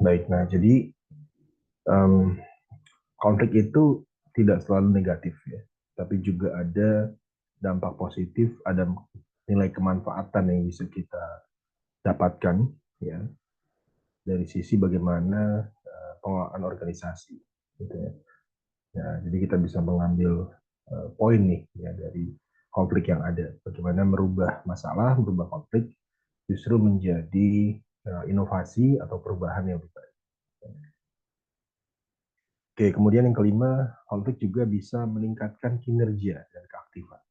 Baik, nah jadi em, konflik itu tidak selalu negatif ya, tapi juga ada dampak positif, ada nilai kemanfaatan yang bisa kita dapatkan ya dari sisi bagaimana pengelolaan organisasi gitu ya. Ya, jadi kita bisa mengambil poin nih ya dari konflik yang ada, bagaimana merubah masalah, merubah konflik justru menjadi inovasi atau perubahan yang lebih baik. Oke, kemudian yang kelima, konflik juga bisa meningkatkan kinerja dan keaktifan.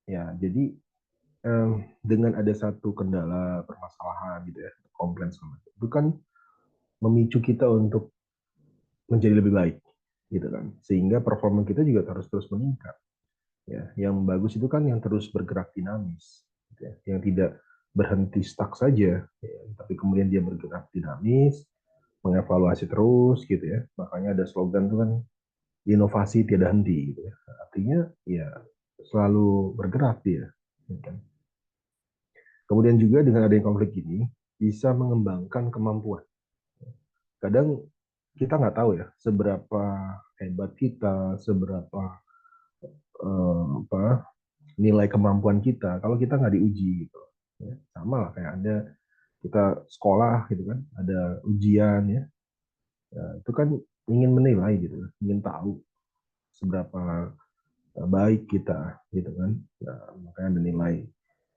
Ya, jadi dengan ada satu kendala permasalahan gitu ya, komplain sama itu kan memicu kita untuk menjadi lebih baik gitu kan, sehingga performa kita juga harus terus meningkat. Ya, yang bagus itu kan yang terus bergerak dinamis, gitu ya, yang tidak berhenti stuck saja, ya, tapi kemudian dia bergerak dinamis, mengevaluasi terus gitu ya. Makanya ada slogan tuh kan inovasi tiada henti gitu ya. Artinya ya selalu bergerak dia. Ya kan? Kemudian juga dengan adanya konflik ini bisa mengembangkan kemampuan. Kadang kita nggak tahu ya seberapa hebat kita, seberapa apa nilai kemampuan kita kalau kita nggak diuji gitu. Ya, sama lah kayak ada kita sekolah gitu kan, ada ujian ya. Ya, itu kan ingin menilai gitu, ingin tahu seberapa baik kita gitu kan. Nah, makanya ada nilai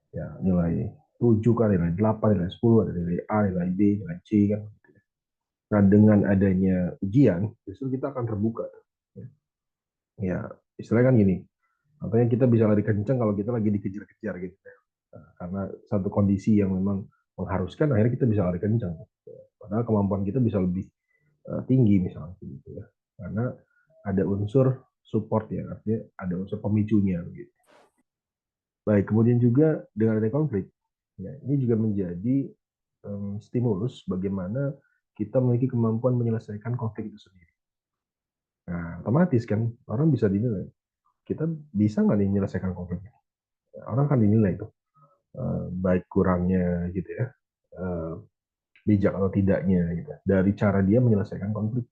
ya nilai 7 kan, nilai 8, nilai 10, ada nilai A, nilai B, nilai C kan. Nah, dengan adanya ujian, justru kita akan terbuka. Ya, istilahnya kan gini, makanya kita bisa lari kencang kalau kita lagi dikejar-kejar gitu ya. Nah, karena satu kondisi yang memang mengharuskan, akhirnya kita bisa lari kencang. Padahal kemampuan kita bisa lebih tinggi misalnya gitu ya. Karena ada unsur support ya, artinya ada unsur pemicunya gitu. Baik, kemudian juga dengan adanya konflik, ya, ini juga menjadi stimulus bagaimana kita memiliki kemampuan menyelesaikan konflik itu sendiri. Nah, otomatis kan orang bisa dinilai, kita bisa nggak nih menyelesaikan konfliknya? Orang kan dinilai tuh, baik kurangnya gitu ya, eh, bijak atau tidaknya gitu, dari cara dia menyelesaikan konflik.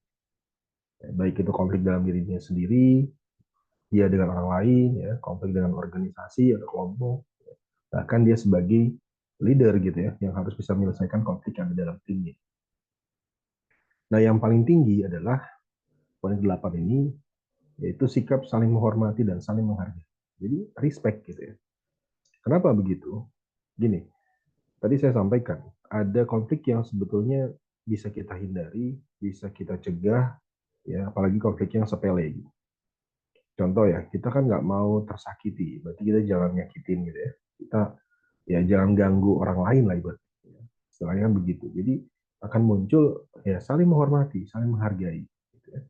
Baik itu konflik dalam dirinya sendiri, dia dengan orang lain, ya, konflik dengan organisasi atau kelompok, bahkan dia sebagai leader gitu ya, yang harus bisa menyelesaikan konflik yang ada dalam timnya. Nah, yang paling tinggi adalah poin 8 ini, yaitu sikap saling menghormati dan saling menghargai. Jadi respect gitu ya. Kenapa begitu? Gini, tadi saya sampaikan, ada konflik yang sebetulnya bisa kita hindari, bisa kita cegah, ya apalagi konflik yang sepele. Gitu. Contoh ya, kita kan nggak mau tersakiti, berarti kita jangan nyakitin gitu ya. Kita ya jangan ganggu orang lain lah ibaratnya. Istilahnya begitu. Jadi akan muncul ya saling menghormati, saling menghargai. Gitu ya.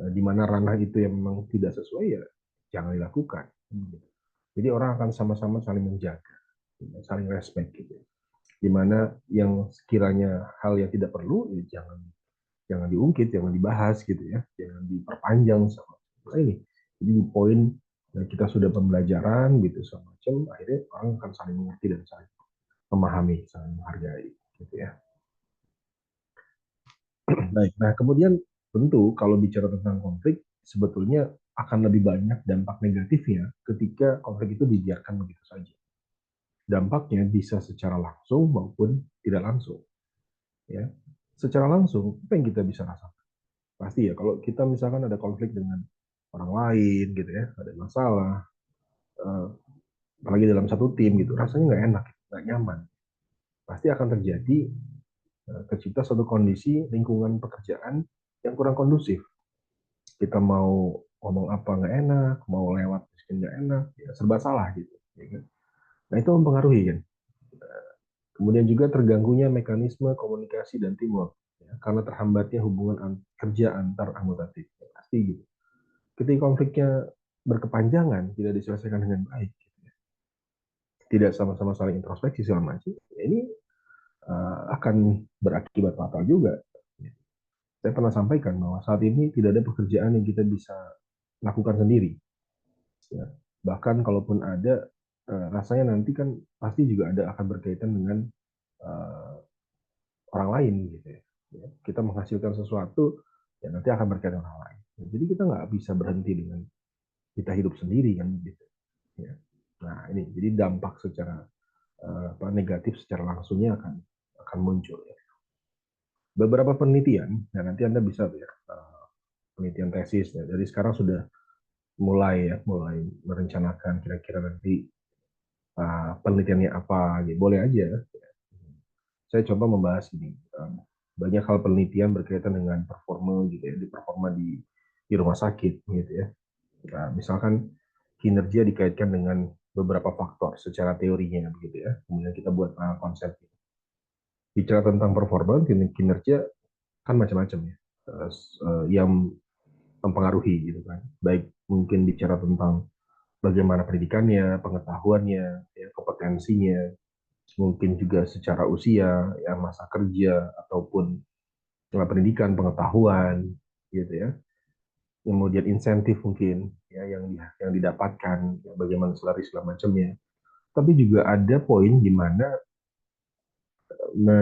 Di mana ranah itu yang memang tidak sesuai ya jangan dilakukan. Gitu. Jadi orang akan sama-sama saling menjaga, saling respect gitu. Di mana yang sekiranya hal yang tidak perlu ya jangan jangan diungkit, jangan dibahas gitu ya, jangan diperpanjang sama ini. Jadi di poin kita sudah pembelajaran gitu sama macam, akhirnya orang akan saling mengerti dan saling memahami, saling menghargai gitu ya. Baik, nah kemudian tentu kalau bicara tentang konflik sebetulnya akan lebih banyak dampak negatifnya ketika konflik itu dibiarkan begitu saja. Dampaknya bisa secara langsung maupun tidak langsung. Ya, secara langsung apa yang kita bisa rasakan? Pasti ya kalau kita misalkan ada konflik dengan orang lain gitu ya, ada masalah, eh, apalagi dalam satu tim gitu, rasanya nggak enak, nggak nyaman. Pasti akan terjadi tercipta suatu kondisi lingkungan pekerjaan yang kurang kondusif. Kita mau ngomong apa nggak enak, mau lewat miskin nggak enak, ya serba salah gitu. Ya kan? Nah itu mempengaruhi kan. Kemudian juga terganggunya mekanisme komunikasi dan teamwork ya, karena terhambatnya hubungan kerja antar anggota tim. Ya, pasti gitu. Ketika konfliknya berkepanjangan, tidak diselesaikan dengan baik, tidak sama-sama saling introspeksi segala macam, ya ini akan berakibat fatal juga. Saya pernah sampaikan bahwa saat ini tidak ada pekerjaan yang kita bisa lakukan sendiri. Ya. Bahkan kalaupun ada, rasanya nanti kan pasti juga ada akan berkaitan dengan uh, orang lain gitu ya. ya. Kita menghasilkan sesuatu, ya nanti akan berkaitan dengan orang lain. Jadi kita nggak bisa berhenti dengan kita hidup sendiri kan gitu. Ya. Nah ini jadi dampak secara negatif secara langsungnya akan muncul. Ya. Beberapa penelitian, dan nanti Anda bisa ya, penelitian tesis ya, dari sekarang sudah mulai merencanakan kira-kira nanti penelitiannya apa, gitu. Boleh aja. Saya coba membahas ini. Banyak hal penelitian berkaitan dengan performa gitu ya, di rumah sakit gitu ya. Nah, misalkan kinerja dikaitkan dengan beberapa faktor secara teorinya begitu ya. Kemudian kita buat konsep. Bicara tentang performa, kinerja kan macam-macam ya. Yang mempengaruhi gitu kan. Baik mungkin bicara tentang bagaimana pendidikannya, pengetahuannya, ya, kompetensinya, mungkin juga secara usia, ya masa kerja ataupun pendidikan, pengetahuan, gitu ya. Kemudian insentif mungkin ya yang didapatkan, ya, bagaimana salary segala macamnya. Tapi juga ada poin di mana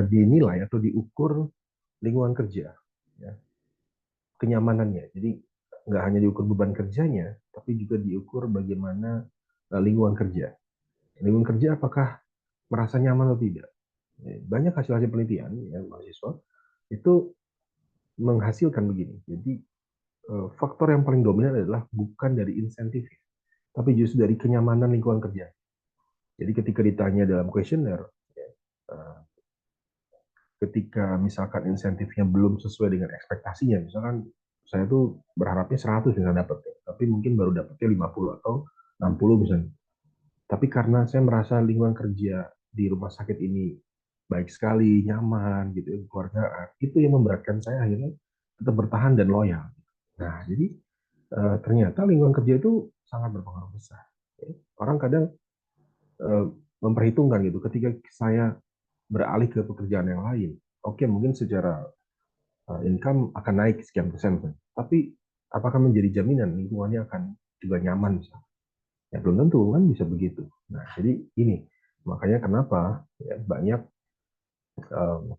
dinilai atau diukur lingkungan kerja, ya, kenyamanannya. Jadi nggak hanya diukur beban kerjanya, tapi juga diukur bagaimana lingkungan kerja. Lingkungan kerja apakah merasa nyaman atau tidak. Banyak hasil-hasil penelitian ya mahasiswa itu menghasilkan begini. Jadi faktor yang paling dominan adalah bukan dari insentif, tapi justru dari kenyamanan lingkungan kerja. Jadi ketika ditanya dalam kuesioner, ya, ketika misalkan insentifnya belum sesuai dengan ekspektasinya, misalkan saya tuh berharapnya 100 misalnya dapat, tapi mungkin baru dapatnya 50 atau 60 misalnya. Tapi karena saya merasa lingkungan kerja di rumah sakit ini baik sekali, nyaman, gitu ya, keluargaan, itu yang memberatkan saya akhirnya tetap bertahan dan loyal. Nah, jadi ternyata lingkungan kerja itu sangat berpengaruh besar. Orang kadang eh, memperhitungkan gitu, ketika saya beralih ke pekerjaan yang lain, oke mungkin secara income akan naik sekian persen, tapi apakah menjadi jaminan lingkungannya akan juga nyaman? Ya belum tentu kan bisa begitu. Nah jadi ini makanya kenapa ya, banyak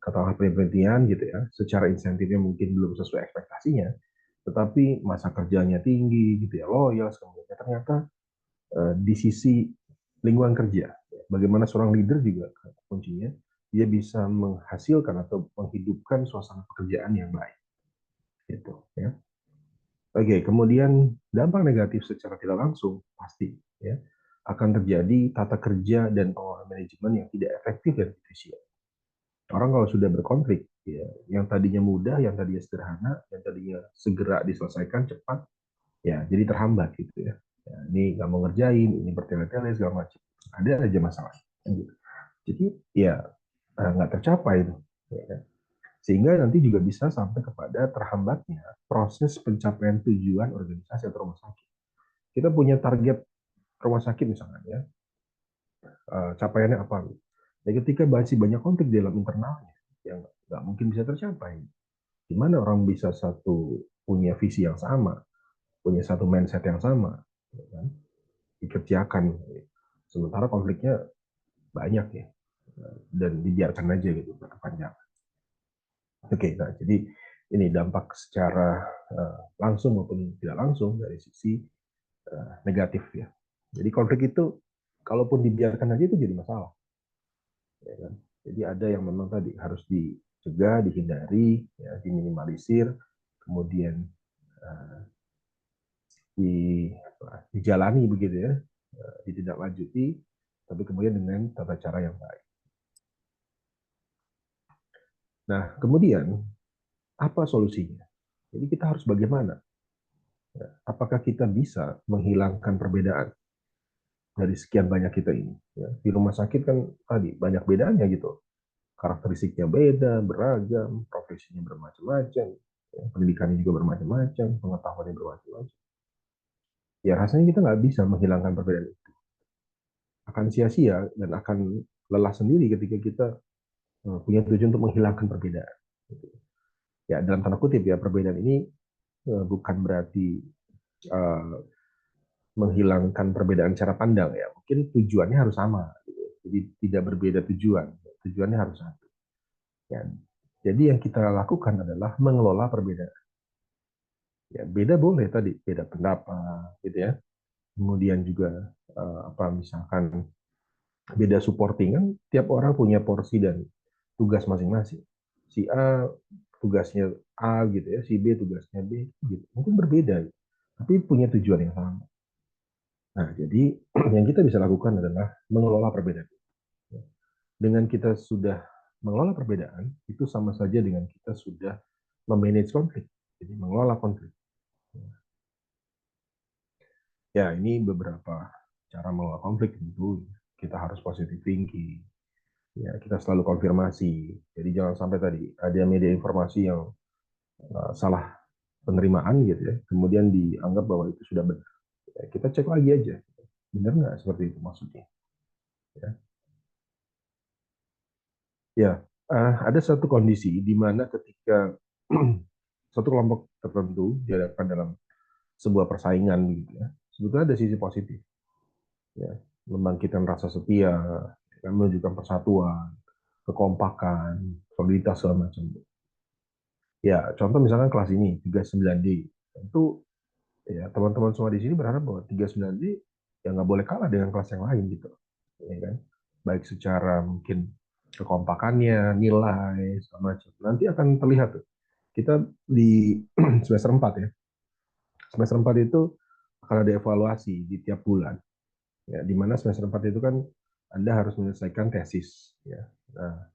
katakanlah penelitian gitu ya, secara insentifnya mungkin belum sesuai ekspektasinya, tetapi masa kerjanya tinggi gitu ya, loyal semuanya. Ternyata di sisi lingkungan kerja, bagaimana seorang leader juga kuncinya dia bisa menghasilkan atau menghidupkan suasana pekerjaan yang baik gitu ya. Oke, kemudian dampak negatif secara tidak langsung pasti ya akan terjadi tata kerja dan pengelolaan manajemen yang tidak efektif dan efisien. Orang kalau sudah berkonflik, ya, yang tadinya mudah, yang tadinya sederhana, yang tadinya segera diselesaikan cepat, ya jadi terhambat gitu ya. Ya ini nggak mau ngerjain, ini bertele-tele segala macam. Ada aja masalah. Gitu. Jadi ya nggak tercapai itu. Ya, kan? Sehingga nanti juga bisa sampai kepada terhambatnya proses pencapaian tujuan organisasi atau rumah sakit. Kita punya target rumah sakit misalnya, ya, capaiannya apa? Ya ketika masih banyak konflik di dalam internalnya, yang nggak mungkin bisa tercapai. Gimana orang bisa punya visi yang sama, punya satu mindset yang sama, ya kan? Dikerjakan. Sementara konfliknya banyak ya, dan dibiarkan aja gitu berkepanjangan. Oke, nah jadi ini dampak secara langsung maupun tidak langsung dari sisi negatif ya. Jadi konflik itu kalaupun dibiarkan aja itu jadi masalah. Ya kan? Jadi ada yang memang tadi harus dicegah, dihindari, ya, diminimalisir, kemudian uh, dijalani begitu ya, ditindaklanjuti, tapi kemudian dengan tata cara yang baik. Nah, kemudian apa solusinya? Jadi kita harus bagaimana? Ya, apakah kita bisa menghilangkan perbedaan dari sekian banyak kita ini? Ya, di rumah sakit kan tadi banyak bedanya gitu. Karakteristiknya beda, beragam, profesinya bermacam-macam, ya, pendidikannya juga bermacam-macam, pengetahuannya bermacam-macam. Ya rasanya kita nggak bisa menghilangkan perbedaan itu. Akan sia-sia dan akan lelah sendiri ketika kita punya tujuan untuk menghilangkan perbedaan. Ya dalam tanda kutip ya perbedaan ini bukan berarti uh, menghilangkan perbedaan cara pandang ya. Mungkin tujuannya harus sama. Gitu. Jadi tidak berbeda tujuan. Tujuannya harus satu. Ya. Jadi yang kita lakukan adalah mengelola perbedaan. Ya, beda boleh tadi, beda pendapat, gitu ya. Kemudian juga apa misalkan beda supporting kan, tiap orang punya porsi dan tugas masing-masing. Si A tugasnya A gitu ya, si B tugasnya B gitu. Mungkin berbeda, tapi punya tujuan yang sama. Nah, jadi yang kita bisa lakukan adalah mengelola perbedaan. Dengan kita sudah mengelola perbedaan, itu sama saja dengan kita sudah memanage konflik. Jadi mengelola konflik. Ya, ini beberapa cara mengelola konflik tentu. Kita harus positive thinking. Ya, kita selalu konfirmasi. Jadi jangan sampai tadi ada media informasi yang salah penerimaan gitu ya, kemudian dianggap bahwa itu sudah benar. Ya, kita cek lagi aja, benar nggak seperti itu maksudnya. Ya, ya ada satu kondisi di mana ketika satu kelompok tertentu dihadapkan dalam sebuah persaingan gitu ya, sebetulnya ada sisi positif, ya, membangkitkan rasa setia, kan, menunjukkan persatuan, kekompakan, soliditas segala macam. Ya, contoh misalkan kelas ini 39D, tentu ya teman-teman semua di sini berharap bahwa 39D ya nggak boleh kalah dengan kelas yang lain gitu, ya kan? Baik secara mungkin kekompakannya, nilai, segala macam. Nanti akan terlihat tuh. Kita di semester 4 ya. Semester 4 itu akan ada evaluasi di tiap bulan. Ya, di mana semester 4 itu kan Anda harus menyelesaikan tesis. Ya. Nah,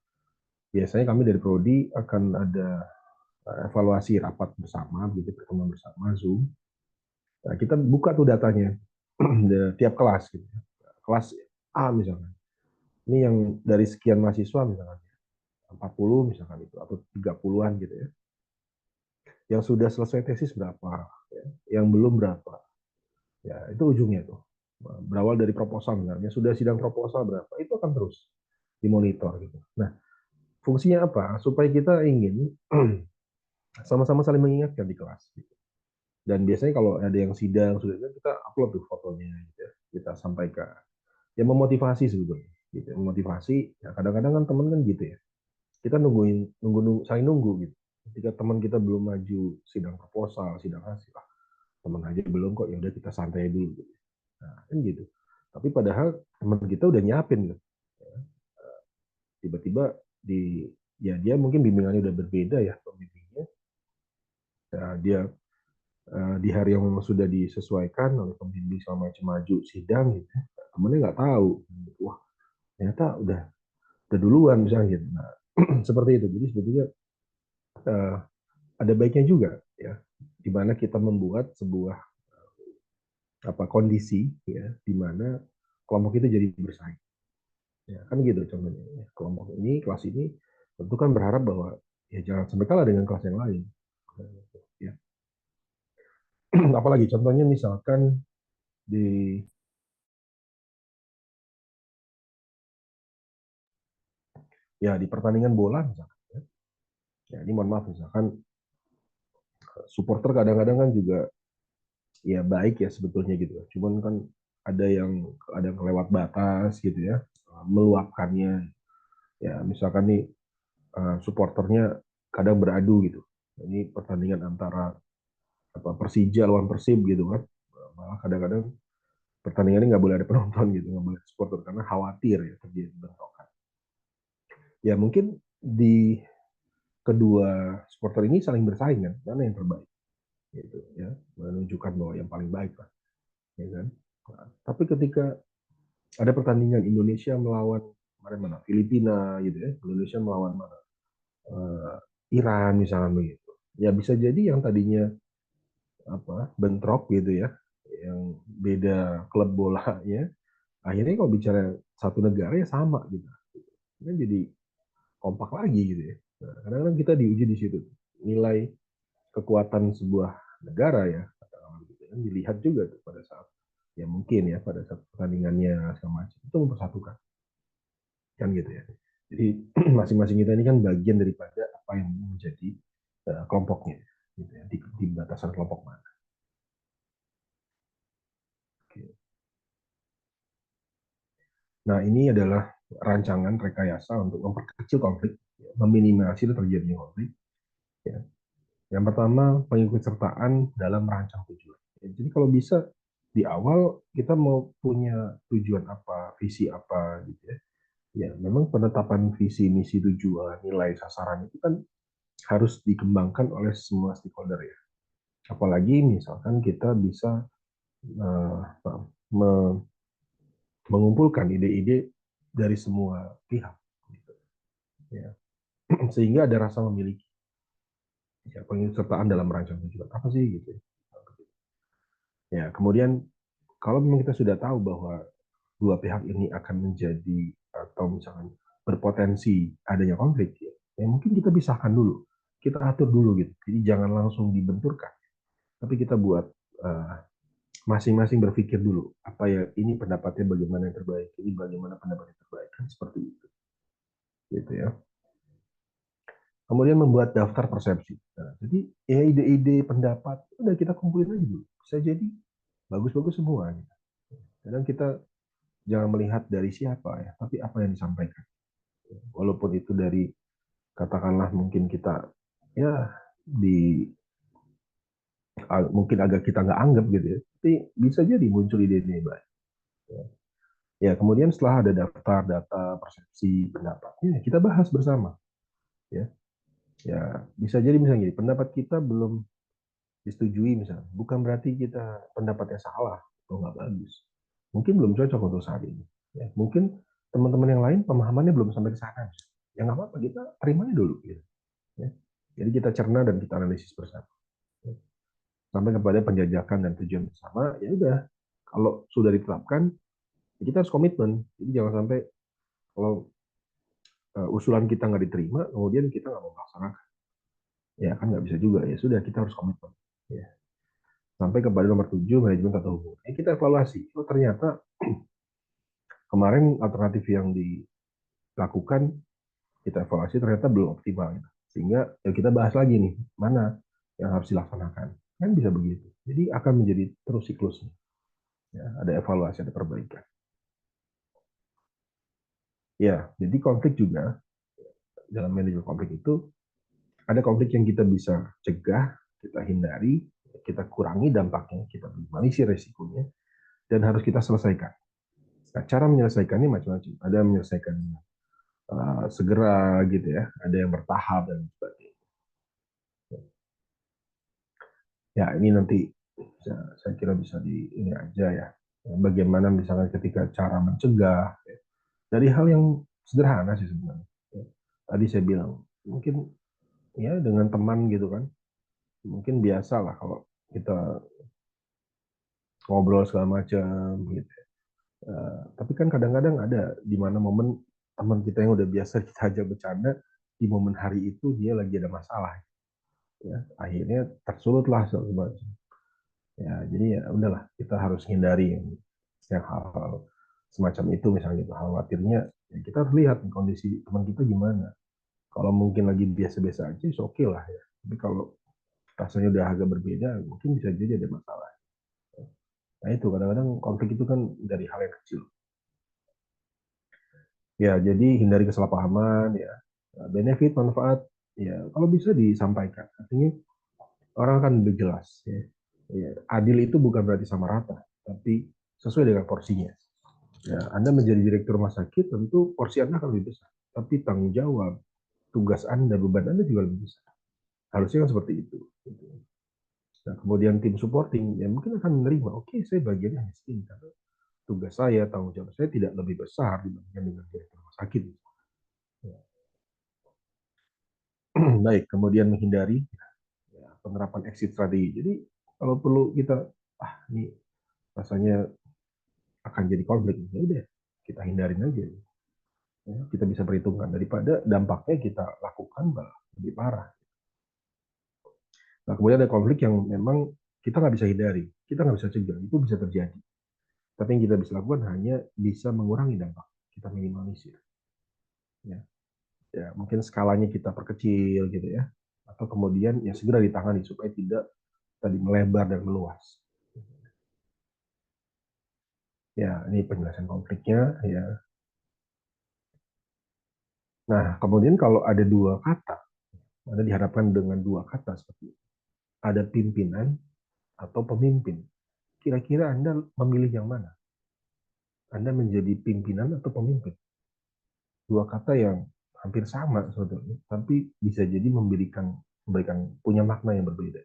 biasanya kami dari Prodi akan ada evaluasi rapat bersama, gitu, pertemuan bersama, Zoom. Nah, kita buka tuh datanya tiap kelas, gitu. Kelas A misalnya. Ini yang dari sekian mahasiswa misalnya 40 misalkan itu atau 30-an gitu ya. Yang sudah selesai tesis berapa, ya. Yang belum berapa. Ya, itu ujungnya tuh. Berawal dari proposal misalnya, sudah sidang proposal berapa, itu akan terus dimonitor gitu. Nah, fungsinya apa? Supaya kita ingin sama-sama saling mengingatkan di kelas. Gitu. Dan biasanya kalau ada yang sidang sudah kita upload tuh fotonya gitu ya. Kita sampaikan. Ya memotivasi sebetulnya. Gitu. Memotivasi. Ya, kadang-kadang kan teman kan gitu ya. Kita nunggu saling nunggu gitu. Ketika teman kita belum maju sidang proposal, sidang hasil, teman aja belum kok, ya udah kita santai dulu. Gitu. Nah, kan gitu. Tapi padahal teman kita udah nyiapin gitu. Tiba-tiba di ya dia mungkin bimbingannya udah berbeda ya pembimbingnya. Ya, dia di hari yang memang sudah disesuaikan oleh pembimbing sama macam maju sidang gitu. Temennya nggak tahu. Wah, ternyata udah duluan misalnya gitu. Nah, seperti itu. Jadi sebetulnya uh, ada baiknya juga ya, di mana kita membuat sebuah apa kondisi ya, di mana kelompok itu jadi bersaing. Ya, kan gitu contohnya. Ya, kelompok ini, kelas ini tentu kan berharap bahwa ya jangan sampai kalah dengan kelas yang lain. Ya. Apalagi contohnya misalkan di ya di pertandingan bola misalkan. Ya, ini mohon maaf misalkan supporter kadang-kadang kan juga ya baik ya sebetulnya gitu. Cuman kan ada yang kelewat batas gitu ya, meluapkannya. Ya misalkan nih supporternya kadang beradu gitu. Ini pertandingan antara apa Persija lawan Persib gitu kan. Malah kadang-kadang pertandingan ini nggak boleh ada penonton gitu, nggak boleh ada supporter karena khawatir ya terjadi bentrokan. Ya mungkin di kedua supporter ini saling bersaing kan, mana yang terbaik gitu ya, menunjukkan bahwa yang paling baik lah, ya kan. Nah, tapi ketika ada pertandingan Indonesia melawan mana Filipina gitu ya, Indonesia melawan mana Iran misalnya begitu, ya bisa jadi yang tadinya apa bentrok gitu ya, yang beda klub bolanya, akhirnya kalau bicara satu negara ya sama gitu, kan jadi kompak lagi gitu ya. Nah, kadang-kadang kita diuji di situ, nilai kekuatan sebuah negara ya, gitu kan, dilihat juga tuh pada saat ya mungkin ya pada saat pertandingannya sama macam itu mempersatukan kan gitu ya. Jadi masing-masing kita ini kan bagian daripada apa yang menjadi kelompoknya gitu ya, di batasan kelompok mana. Oke. Nah ini adalah rancangan rekayasa untuk memperkecil konflik meminimalisir terjadinya konflik. Ya. Yang pertama, pengikutsertaan dalam merancang tujuan. Ya, jadi kalau bisa di awal kita mau punya tujuan apa, visi apa gitu ya. Ya, memang penetapan visi, misi, tujuan, nilai, sasaran itu kan harus dikembangkan oleh semua stakeholder ya. Apalagi misalkan kita bisa uh, mengumpulkan ide-ide dari semua pihak, gitu, ya. Sehingga ada rasa memiliki, ya, pengikutsertaan dalam merancang tujuan apa sih gitu. Ya, kemudian kalau memang kita sudah tahu bahwa dua pihak ini akan menjadi atau misalkan berpotensi adanya konflik, ya, ya mungkin kita pisahkan dulu, kita atur dulu gitu. Jadi jangan langsung dibenturkan, tapi kita buat masing-masing berpikir dulu apa ya ini pendapatnya bagaimana yang terbaik, ini bagaimana pendapat yang terbaik, kan seperti itu, gitu ya. Kemudian membuat daftar persepsi. Nah, jadi ya ide-ide pendapat udah kita kumpulin aja dulu. Bisa jadi bagus-bagus semua. Gitu. Kadang kita jangan melihat dari siapa ya, tapi apa yang disampaikan. Walaupun itu dari katakanlah mungkin kita ya di mungkin agak kita nggak anggap gitu ya, tapi bisa jadi muncul ide-ide baik. Ya, kemudian setelah ada daftar data persepsi pendapatnya, kita bahas bersama. Ya, ya bisa jadi misalnya gini, pendapat kita belum disetujui misalnya, bukan berarti kita pendapatnya salah atau nggak bagus. Mungkin belum cocok untuk saat ini. Ya, mungkin teman-teman yang lain pemahamannya belum sampai ke sana. Ya nggak apa-apa, kita terimanya dulu. Gitu. Ya. Jadi kita cerna dan kita analisis bersama. Ya. Sampai kepada penjajakan dan tujuan bersama, ya udah. Kalau sudah ditetapkan, ya kita harus komitmen. Jadi jangan sampai kalau usulan kita nggak diterima, kemudian kita nggak mau melaksanakan. Ya kan nggak bisa juga. Ya sudah, kita harus komitmen. Ya. Sampai kepada nomor 7, manajemen tata hubungan. Ini kita evaluasi. Oh, ternyata kemarin alternatif yang dilakukan, kita evaluasi ternyata belum optimal. Gitu. Sehingga ya kita bahas lagi nih, mana yang harus dilaksanakan. Kan bisa begitu. Jadi akan menjadi terus siklusnya. Ya, ada evaluasi, ada perbaikan. Ya, jadi konflik juga, dalam manajemen konflik itu, ada konflik yang kita bisa cegah, kita hindari, kita kurangi dampaknya, kita minimalisir resikonya, dan harus kita selesaikan. Nah, cara menyelesaikannya macam-macam. Ada yang menyelesaikan segera gitu ya, ada yang bertahap dan sebagainya. Ya ini nanti saya kira bisa di ini aja ya. Bagaimana misalnya ketika cara mencegah ya. Dari hal yang sederhana sih sebenarnya. Ya. Tadi saya bilang mungkin ya dengan teman gitu kan, mungkin biasa lah kalau kita ngobrol segala macam gitu. Tapi kan kadang-kadang ada di mana momen teman kita yang udah biasa kita ajak bercanda, di momen hari itu dia lagi ada masalah. Ya, akhirnya tersulut lah semacam. Ya, jadi ya udahlah kita harus hindari yang hal-hal semacam itu misalnya gitu. Khawatirnya ya kita harus lihat kondisi teman kita gimana. Kalau mungkin lagi biasa-biasa aja, oke okay lah ya. Tapi kalau rasanya udah agak berbeda, mungkin bisa jadi ada masalah. Nah itu kadang-kadang konflik itu kan dari hal yang kecil. Ya, jadi hindari kesalahpahaman ya. Benefit, manfaat, ya kalau bisa disampaikan. Artinya orang akan lebih jelas ya. Ya, adil itu bukan berarti sama rata, tapi sesuai dengan porsinya. Ya, Anda menjadi direktur rumah sakit, tentu porsi Anda akan lebih besar. Tapi tanggung jawab, tugas Anda, beban Anda juga lebih besar. Harusnya kan seperti itu. Nah, kemudian tim supporting, ya mungkin akan menerima, oke, saya bagiannya hanya segini, karena tugas saya, tanggung jawab saya tidak lebih besar dibandingkan dengan direktur rumah sakit. Ya. Baik, kemudian menghindari ya, penerapan exit strategi. Jadi, kalau perlu kita, ini rasanya akan jadi konflik, ya udah, kita hindarin aja. Ya, kita bisa perhitungkan daripada dampaknya kita lakukan malah lebih parah. Nah, kemudian ada konflik yang memang kita nggak bisa hindari, kita nggak bisa cegah, itu bisa terjadi. Tapi yang kita bisa lakukan hanya bisa mengurangi dampak, kita minimalisir. Ya, ya mungkin skalanya kita perkecil gitu ya, atau kemudian ya segera ditangani supaya tidak tadi melebar dan meluas. Ya, ini penjelasan konfliknya. Ya, Nah, kemudian kalau ada dua kata, Anda diharapkan dengan dua kata seperti itu. Ada pimpinan atau pemimpin. Kira-kira Anda memilih yang mana? Anda menjadi pimpinan atau pemimpin? Dua kata yang hampir sama sebetulnya, tapi bisa jadi memberikan punya makna yang berbeda.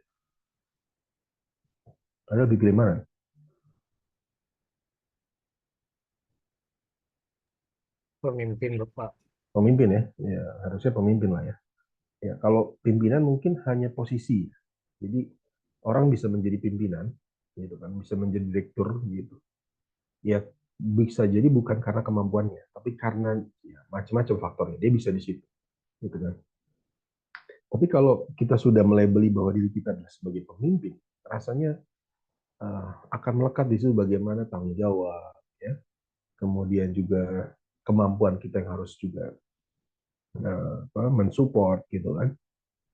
Anda lebih pilih mana? Pemimpin Bapak. Pemimpin ya, ya harusnya pemimpin lah ya. Ya kalau pimpinan mungkin hanya posisi, jadi orang bisa menjadi pimpinan, gitu kan, bisa menjadi direktur gitu. Ya bisa jadi bukan karena kemampuannya, tapi karena ya, macam-macam faktornya dia bisa di situ, gitu kan. Tapi kalau kita sudah melabeli bahwa diri kita adalah sebagai pemimpin, rasanya akan melekat di situ bagaimana tanggung jawab, ya, kemudian juga kemampuan kita yang harus juga mensupport gitu kan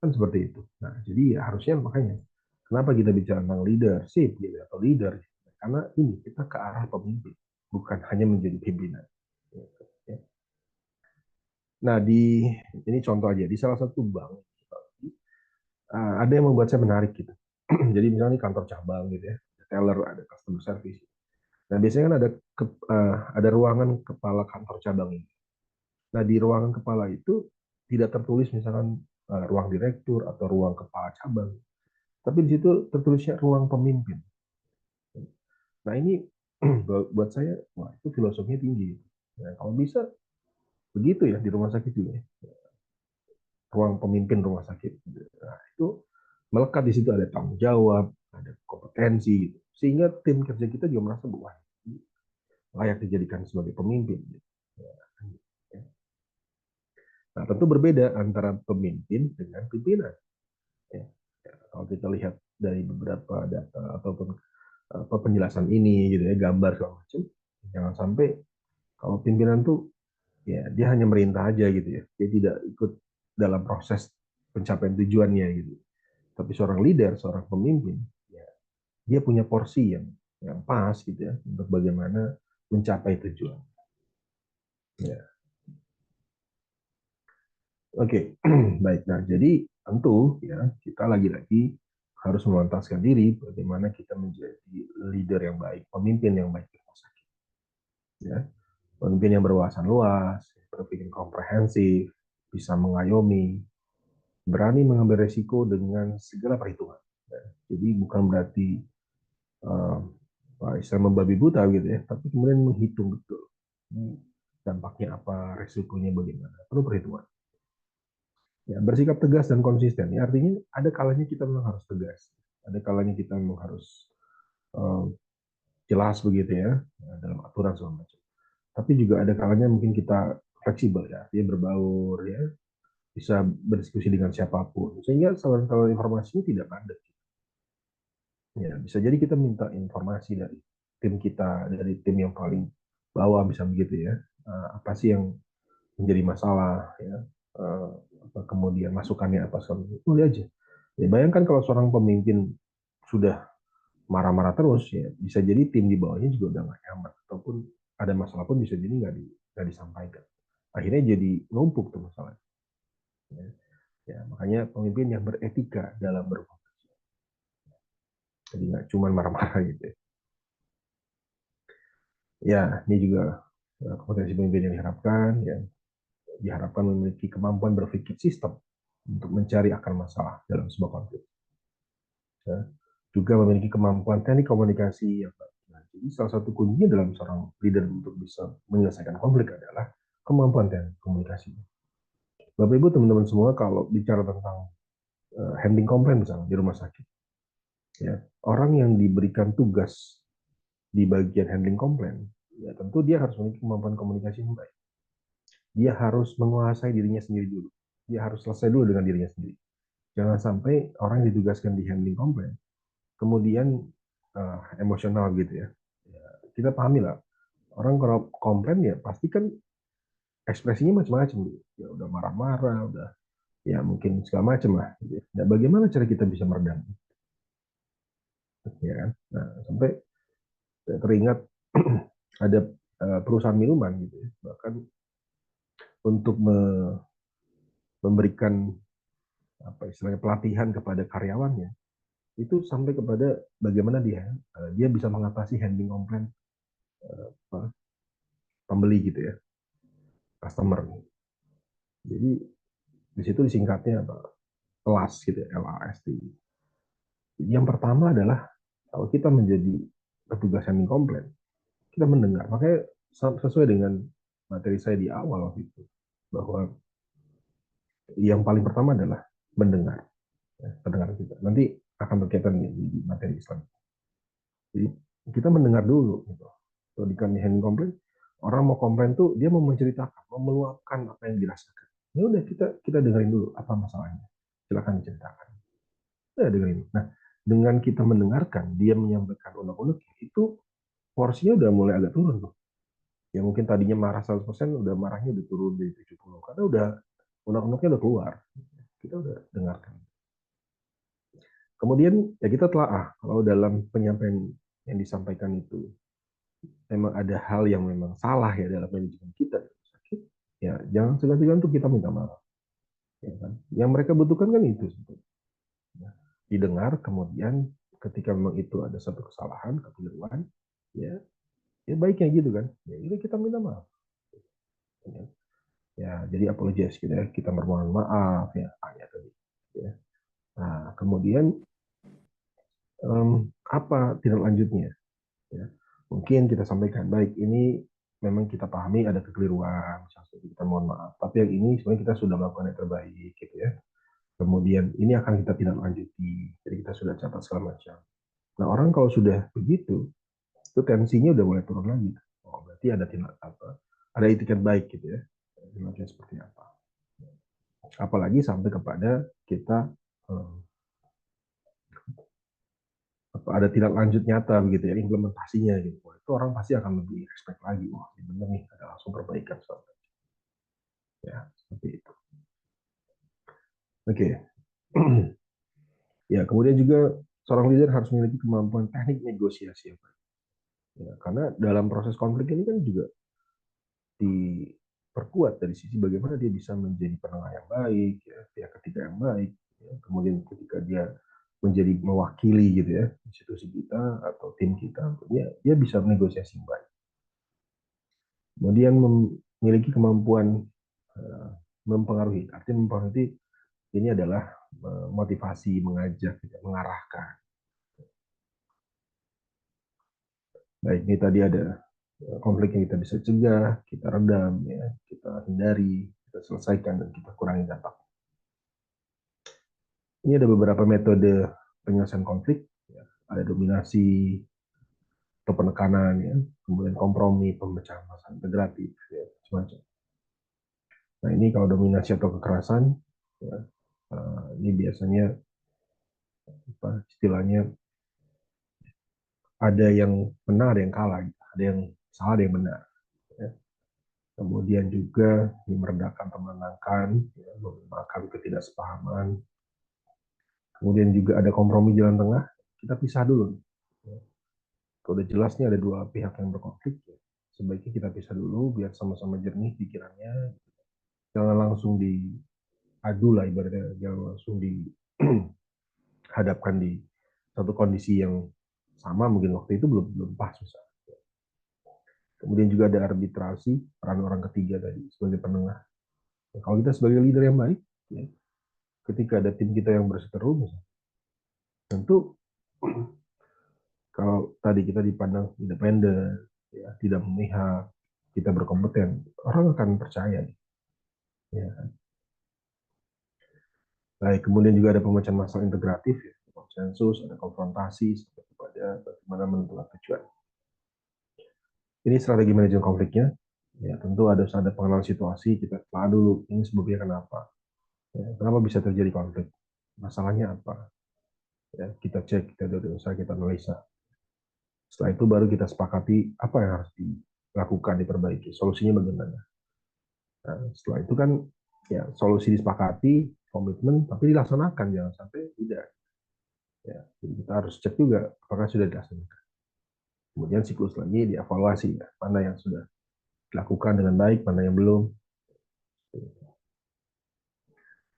seperti itu. Nah jadi ya harusnya makanya kenapa kita bicara tentang leadership gitu atau leader, karena ini kita ke arah pemimpin bukan hanya menjadi pimpinan. Nah di ini contoh aja di salah satu bank ada yang membuat saya menarik gitu. Jadi misalnya di kantor cabang gitu ya, teller, ada customer service. Nah biasanya kan ada ruangan kepala kantor cabang ini. Nah di ruangan kepala itu tidak tertulis misalkan ruang direktur atau ruang kepala cabang, tapi di situ tertulisnya ruang pemimpin. Nah ini buat saya, wah itu filosofinya tinggi. Nah, kalau bisa begitu ya di rumah sakit juga ya, ruang pemimpin rumah sakit. Nah, itu melekat di situ ada tanggung jawab, ada kompetensi, gitu. Sehingga tim kerja kita juga merasa bahwa layak dijadikan sebagai pemimpin. Gitu. Ya. Nah, tentu berbeda antara pemimpin dengan pimpinan. Ya. Ya, kalau kita lihat dari beberapa data ataupun penjelasan ini, gitu ya, gambar segala macam, jangan sampai kalau pimpinan tuh ya dia hanya merintah aja gitu ya, dia tidak ikut dalam proses pencapaian tujuannya gitu. Tapi seorang leader, seorang pemimpin, ya, dia punya porsi yang pas gitu ya untuk bagaimana mencapai tujuan. Ya. Oke, baik. Nah, jadi tentu ya kita lagi-lagi harus memantaskan diri bagaimana kita menjadi leader yang baik, pemimpin yang baik di rumah sakit. Ya, pemimpin yang berwawasan luas, berpikir komprehensif, bisa mengayomi, berani mengambil resiko dengan segala perhitungan. Ya, jadi bukan berarti uh, istilah membabi buta gitu ya, tapi kemudian menghitung betul dampaknya apa, resikonya bagaimana, perlu perhitungan. Ya, bersikap tegas dan konsisten. Ya, artinya ada kalanya kita memang harus tegas, ada kalanya kita memang harus uh, jelas begitu ya dalam aturan segala macam. Tapi juga ada kalanya mungkin kita fleksibel ya, dia berbaur ya, bisa berdiskusi dengan siapapun, sehingga saluran informasinya tidak padat. Ya, bisa jadi kita minta informasi dari tim kita, dari tim yang paling bawah, bisa begitu ya. Apa sih yang menjadi masalah ya? Kemudian masukannya apa segala macam. Boleh aja. Ya, bayangkan kalau seorang pemimpin sudah marah-marah terus, ya bisa jadi tim di bawahnya juga udah nggak nyaman, ataupun ada masalah pun bisa jadi nggak disampaikan. Akhirnya jadi numpuk tuh masalahnya. Ya. Ya, makanya pemimpin yang beretika dalam berkomunikasi. Jadi nggak cuma marah-marah gitu ya. Ya, ini juga kompetensi pemimpin yang diharapkan, ya, diharapkan memiliki kemampuan berpikir sistem untuk mencari akar masalah dalam sebuah konflik. Ya. Juga memiliki kemampuan teknik komunikasi yang baik. Nah, jadi salah satu kuncinya dalam seorang leader untuk bisa menyelesaikan konflik adalah kemampuan teknik komunikasi. Bapak Ibu teman-teman semua kalau bicara tentang handling komplain misalnya di rumah sakit, ya orang yang diberikan tugas di bagian handling komplain, ya tentu dia harus memiliki kemampuan komunikasi yang baik. Dia harus menguasai dirinya sendiri dulu. Dia harus selesai dulu dengan dirinya sendiri. Jangan sampai orang yang ditugaskan di handling komplain, kemudian emosional gitu ya. Ya, kita pahami lah, orang kalau komplain ya pasti kan ekspresinya macam-macam gitu. Ya udah marah-marah, udah ya mungkin segala macam lah. Gitu ya. Nah, bagaimana cara kita bisa meredam? Ya kan? Nah, sampai teringat ada perusahaan minuman gitu ya, bahkan untuk memberikan apa istilahnya pelatihan kepada karyawannya itu sampai kepada bagaimana dia bisa mengatasi handling komplain pembeli gitu ya, customer. Jadi di situ disingkatnya apa? LAST gitu ya, LAST. Yang pertama adalah kalau kita menjadi petugas handling komplain, kita mendengar. Makanya sesuai dengan materi saya di awal waktu itu, bahwa yang paling pertama adalah mendengar, ya, pendengaran kita. Nanti akan berkaitan di materi Islam. Jadi kita mendengar dulu. Gitu. Kalau di handling komplain, orang mau komplain tuh dia mau menceritakan, mau meluapkan apa yang dirasakan. Ya udah kita dengerin dulu apa masalahnya. Silakan diceritakan. Ya dengerin. Nah, dengan kita mendengarkan dia menyampaikan unek-unek itu porsinya udah mulai agak turun tuh. Ya mungkin tadinya marah 100%, udah marahnya udah turun dari 70 karena udah unek-uneknya udah keluar. Kita udah dengarkan. Kemudian ya kita telah kalau dalam penyampaian yang disampaikan itu memang ada hal yang memang salah ya dalam manajemen kita sakit, ya jangan segan-segan untuk kita minta maaf. Ya kan? Yang mereka butuhkan kan itu sebetulnya. Ya, didengar, kemudian ketika memang itu ada satu kesalahan, kekeliruan, ya, ya baiknya gitu kan. Ya itu kita minta maaf. Ya, jadi apologize gitu ya. Kita bermohon maaf ya, ayat tadi. Ya. Nah, kemudian apa tindak lanjutnya? Ya. Mungkin kita sampaikan, baik ini memang kita pahami ada kekeliruan, kita mohon maaf. Tapi yang ini sebenarnya kita sudah melakukan yang terbaik, gitu ya. Kemudian ini akan kita tindak lanjuti, jadi kita sudah catat segala macam. Nah orang kalau sudah begitu, itu tensinya udah mulai turun lagi. Oh berarti ada tindak apa? Ada itikat baik gitu ya. Tindakan seperti apa? Apalagi sampai kepada kita ada tindak lanjut nyata begitu ya, implementasinya gitu. Wah, itu orang pasti akan lebih respect lagi. Wah, ini benar nih, ada langsung perbaikan. Ya, seperti itu. Oke. Ya, kemudian juga seorang leader harus memiliki kemampuan teknik negosiasi. Ya, karena dalam proses konflik ini kan juga diperkuat dari sisi bagaimana dia bisa menjadi penengah yang baik, ya, pihak ketiga yang baik. Ya. Kemudian ketika dia menjadi mewakili gitu ya institusi kita atau tim kita, dia bisa negosiasi yang baik. Kemudian memiliki kemampuan mempengaruhi. Artinya mempengaruhi ini adalah motivasi, mengajak, mengarahkan. Baik, ini tadi ada konflik yang kita bisa cegah, kita redam, ya, kita hindari, kita selesaikan, dan kita kurangi dampak. Ini ada beberapa metode penyelesaian konflik. Ya. Ada dominasi atau penekanan, ya. Kemudian kompromi, pemecahan masalah integratif, ya, semacam. Nah ini kalau dominasi atau kekerasan, ya, ini biasanya apa, istilahnya ada yang benar, ada yang kalah, ada yang salah, ada yang benar. Ya. Kemudian juga meredakan, menenangkan, ya, memakan ketidaksepahaman. Kemudian juga ada kompromi jalan tengah, kita pisah dulu. Ya. Kalau udah jelasnya ada dua pihak yang berkonflik, ya, sebaiknya kita pisah dulu biar sama-sama jernih pikirannya. Jangan langsung diadu lah ibaratnya, jangan langsung dihadapkan di satu kondisi yang sama, mungkin waktu itu belum pas misalnya. Kemudian juga ada arbitrasi, peran orang ketiga tadi sebagai penengah. Nah, kalau kita sebagai leader yang baik, ya, ketika ada tim kita yang berseteru, misalnya, tentu kalau tadi kita dipandang independen, ya, tidak memihak, kita berkompeten, orang akan percaya. Ya. Baik, kemudian juga ada pemecahan masalah integratif, ya, konsensus, ada konfrontasi, sampai kepada bagaimana menentukan tujuan. Ini strategi manajemen konfliknya. Ya, tentu ada pengenalan situasi, kita telah dulu ini sebabnya kenapa. Ya, kenapa bisa terjadi konflik? Masalahnya apa? Ya, kita cek, kita usaha, kita analisa. Setelah itu baru kita sepakati apa yang harus dilakukan, diperbaiki, solusinya bagaimana. Nah, setelah itu kan ya solusi disepakati, komitmen, tapi dilaksanakan, jangan sampai tidak. Ya, jadi kita harus cek juga apakah sudah dilaksanakan. Kemudian siklus lagi dievaluasi, ya, mana yang sudah dilakukan dengan baik, mana yang belum.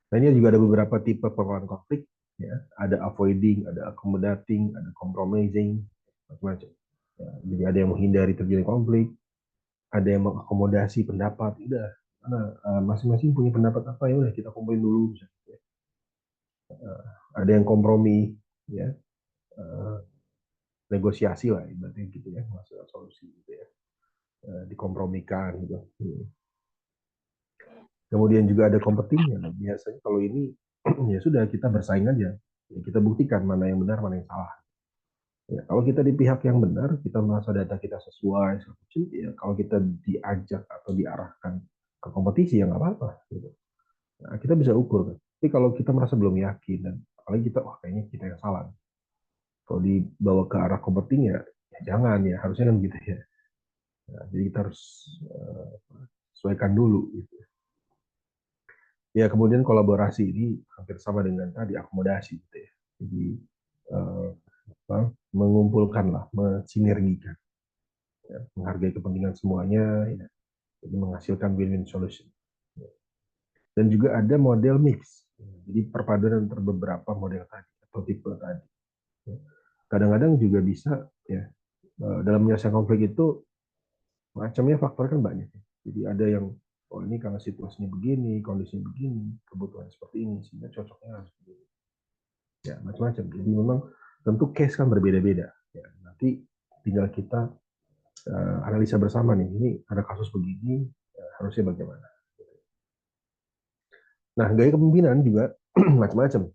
Nah, ini juga ada beberapa tipe pengelolaan konflik, ya. Ada avoiding, ada accommodating, ada compromising, macam-macam. Ya, jadi ada yang menghindari terjadi konflik, ada yang mengakomodasi pendapat. Udah, karena masing-masing punya pendapat apa, ya udah kita kumpulin dulu. Ada yang kompromi, ya, eh, negosiasi lah, ibaratnya gitu ya, masalah solusi gitu ya, dikompromikan gitu. Kemudian juga ada kompetinya. Biasanya kalau ini ya sudah kita bersaing aja. Ya, kita buktikan mana yang benar, mana yang salah. Ya, kalau kita di pihak yang benar, kita merasa data kita sesuai, ya kalau kita diajak atau diarahkan ke kompetisi ya nggak apa-apa. Gitu. Nah, kita bisa ukur kan. Tapi kalau kita merasa belum yakin dan apalagi kita, wah kayaknya kita yang salah. Kalau dibawa ke arah competing ya, ya jangan ya, harusnya kan gitu ya. Nah, jadi kita harus uh, sesuaikan dulu. Gitu. Ya kemudian kolaborasi ini hampir sama dengan tadi akomodasi gitu ya. Jadi uh, mengumpulkan lah, mensinergikan, ya, menghargai kepentingan semuanya, ya, jadi menghasilkan win-win solution. Dan juga ada model mix, jadi perpaduan antara beberapa model tadi atau tipe tadi. Kadang-kadang juga bisa ya dalam menyelesaikan konflik itu macamnya faktor kan banyak. Jadi ada yang oh ini karena situasinya begini, kondisinya begini, kebutuhan seperti ini sehingga cocoknya harus begini. Ya macam-macam. Jadi memang tentu case kan berbeda-beda. Ya, nanti tinggal kita analisa bersama nih. Ini ada kasus begini, ya, harusnya bagaimana. Nah, gaya kepemimpinan juga macam-macam.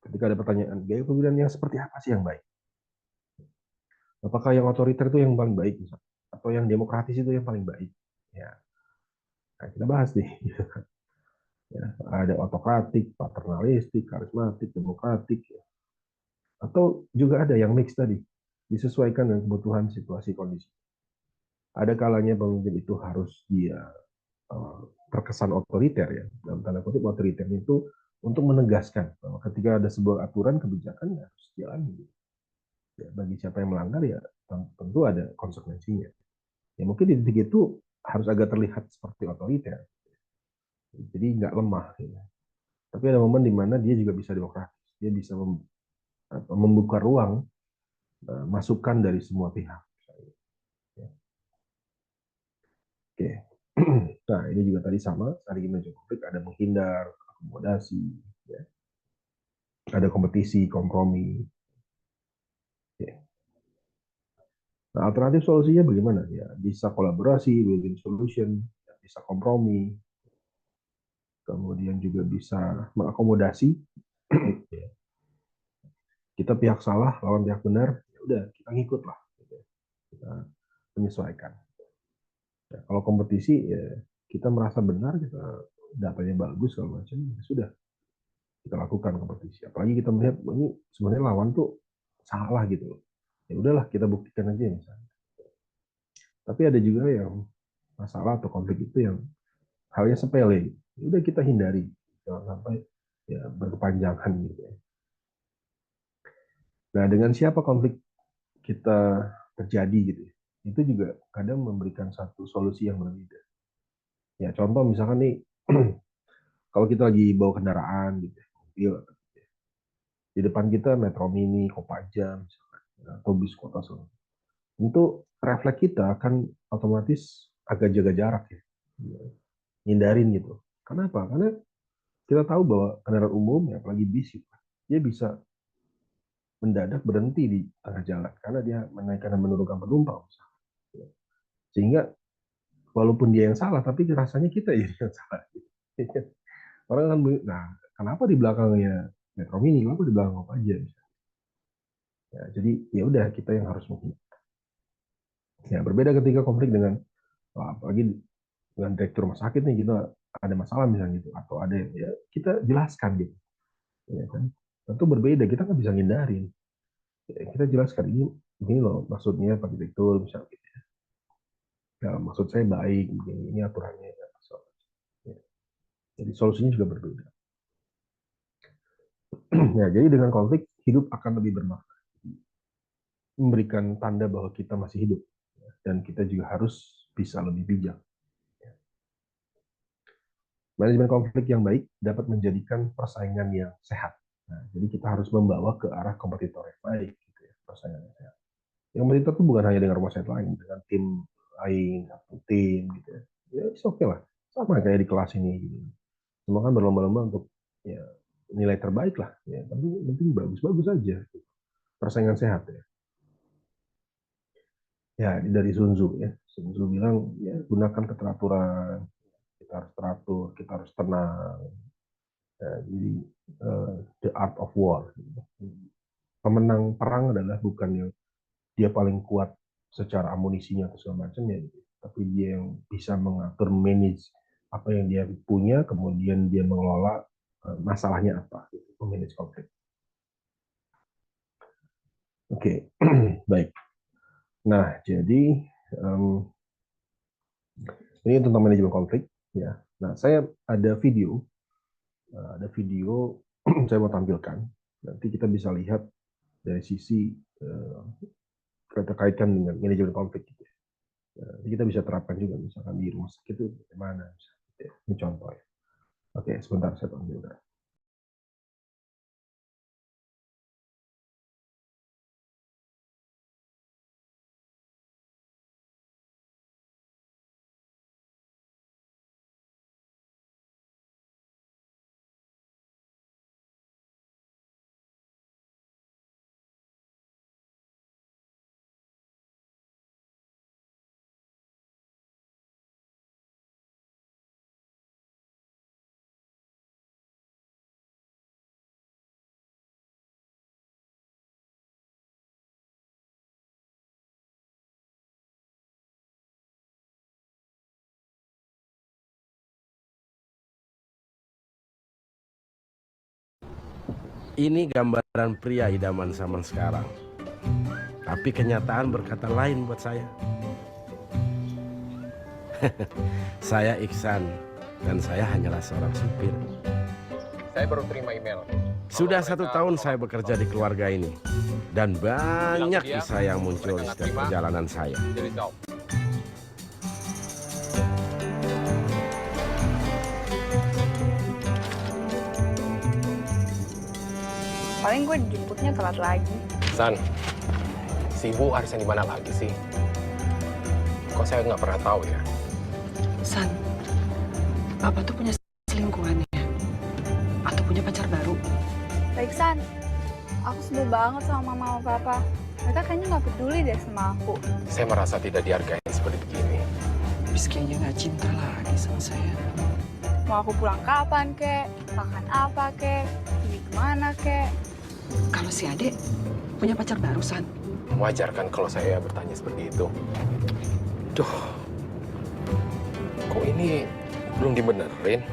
Ketika ada pertanyaan, gaya kepemimpinan yang seperti apa sih yang baik? Apakah yang otoriter itu yang paling baik, misalnya? Atau yang demokratis itu yang paling baik? Ya, nah, kita bahas nih. Ya, ada otokratik, paternalistik, karismatik, demokratik, ya. Atau juga ada yang mix tadi, disesuaikan dengan kebutuhan situasi kondisi. Ada kalanya pemimpin itu harus dia terkesan otoriter ya, dalam tanda kutip otoriter itu untuk menegaskan bahwa ketika ada sebuah aturan kebijakan ya harus dijalani. Ya, bagi siapa yang melanggar ya tentu ada konsekuensinya. Ya mungkin di titik itu harus agak terlihat seperti otoriter, jadi nggak lemah. Ya. Tapi ada momen di mana dia juga bisa demokratis, dia bisa membuka ruang masukan dari semua pihak. Ya. Oke, nah ini juga tadi sama, strategi manajemen konflik ada menghindar, akomodasi, ya. Ada kompetisi, kompromi. Ya. Nah, alternatif solusinya bagaimana? Ya, bisa kolaborasi, win-win solution, ya, bisa kompromi, kemudian juga bisa mengakomodasi. Ya. Kita pihak salah, lawan pihak benar, ya udah kita ngikut lah. Gitu. Kita menyesuaikan. Ya, kalau kompetisi, ya kita merasa benar, kita datanya bagus, segala macam, ya sudah kita lakukan kompetisi. Apalagi kita melihat ini sebenarnya lawan tuh salah gitu loh. Ya udahlah kita buktikan aja misalnya. Tapi ada juga yang masalah atau konflik itu yang halnya sepele. Udah kita hindari, jangan sampai ya berkepanjangan gitu ya. Nah, dengan siapa konflik kita terjadi gitu ya, itu juga kadang memberikan satu solusi yang berbeda. Ya, contoh misalkan nih, kalau kita lagi bawa kendaraan gitu, mobil, di depan kita Metro Mini, Kopaja, misalkan, atau bis kota Solo. Itu refleks kita akan otomatis agak jaga jarak ya, hindarin gitu. Kenapa? Karena kita tahu bahwa kendaraan umum, ya, apalagi bis, dia bisa mendadak berhenti di tengah jalan karena dia menaikkan dan menurunkan penumpang. Sehingga walaupun dia yang salah, tapi rasanya kita yang salah. Orang kan, nah kenapa di belakangnya Metro Mini, kenapa di belakang apa aja? Ya, jadi ya udah kita yang harus menghindar. Ya berbeda ketika konflik dengan apalagi dengan direktur rumah sakit nih kita ada masalah misalnya gitu atau ada ya kita jelaskan gitu, ya kan? Tentu berbeda kita nggak bisa ngindarin. Ya, kita jelaskan ini loh maksudnya Pak Direktur misalnya. Ya, maksud saya baik, begini, ini aturannya. Ya. Jadi solusinya juga berbeda. Ya, jadi dengan konflik, hidup akan lebih bermakna. Memberikan tanda bahwa kita masih hidup. Dan kita juga harus bisa lebih bijak. Manajemen konflik yang baik dapat menjadikan persaingan yang sehat. Nah, jadi kita harus membawa ke arah kompetitor yang baik, gitu ya, persaingan yang sehat. Yang kompetitor itu bukan hanya dengan rumah sakit lain, dengan tim lain, satu tim, gitu ya. Ya, oke lah. Sama kayak di kelas ini, gitu. Semua kan berlomba-lomba untuk ya nilai terbaik lah. Ya, tapi penting bagus-bagus aja. Gitu. Persaingan sehat ya. Ya, dari Sun Tzu ya. Sun Tzu bilang, ya gunakan keteraturan, kita harus teratur, kita harus tenang. Ya, jadi the art of war. Pemenang perang adalah bukan yang dia paling kuat secara amunisinya atau segala macam ya, tapi dia yang bisa mengatur manage apa yang dia punya, kemudian dia mengelola masalahnya apa, gitu, memanage konflik. Oke, baik. Nah, jadi ini tentang manajemen konflik ya. Nah, saya ada video saya mau tampilkan. Nanti kita bisa lihat dari sisi kita kaitkan dengan manajemen konflik gitu. Jadi kita bisa terapkan juga misalkan di rumah sakit itu bagaimana. Ini contoh ya. Oke, sebentar saya tampilkan. Ini gambaran pria idaman zaman sekarang. Tapi kenyataan berkata lain buat saya. Saya Iksan, dan saya hanyalah seorang supir. Saya baru terima email. Sudah 1 tahun saya bekerja di keluarga ini. Dan banyak kisah yang muncul di setiap perjalanan saya. Jadi tahu. Paling gue dijemputnya telat lagi. San, si Ibu Arsen di mana lagi sih? Kok saya nggak pernah tahu ya? San, Papa tuh punya selingkuhan ya? Atau punya pacar baru? Baik, San. Aku sebel banget sama mama sama papa. Mereka kayaknya nggak peduli deh sama aku. Saya merasa tidak dihargai seperti begini. Habis kayaknya nggak cinta lagi sama saya. Mau aku pulang kapan, kek? Makan apa, kek? Pergi kemana, kek? Kalau si Ade punya pacar baru, San? Wajar kan kalau saya bertanya seperti itu? Duh, kok ini belum dibenerin?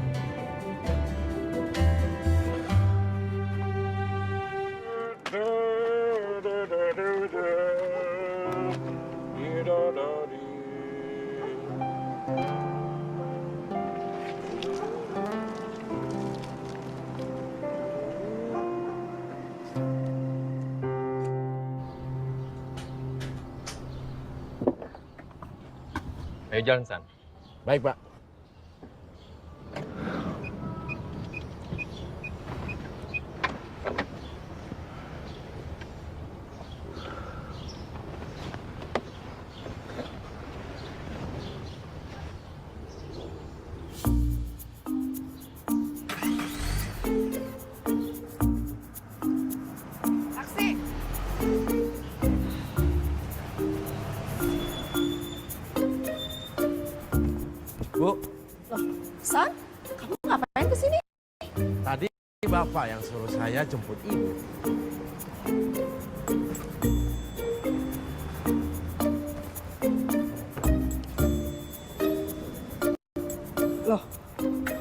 Ayo jalan, San. Baik, Pak. Taksi! Bu, San, kamu ngapain kesini? tadi Bapak yang suruh saya jemput Ibu. Loh,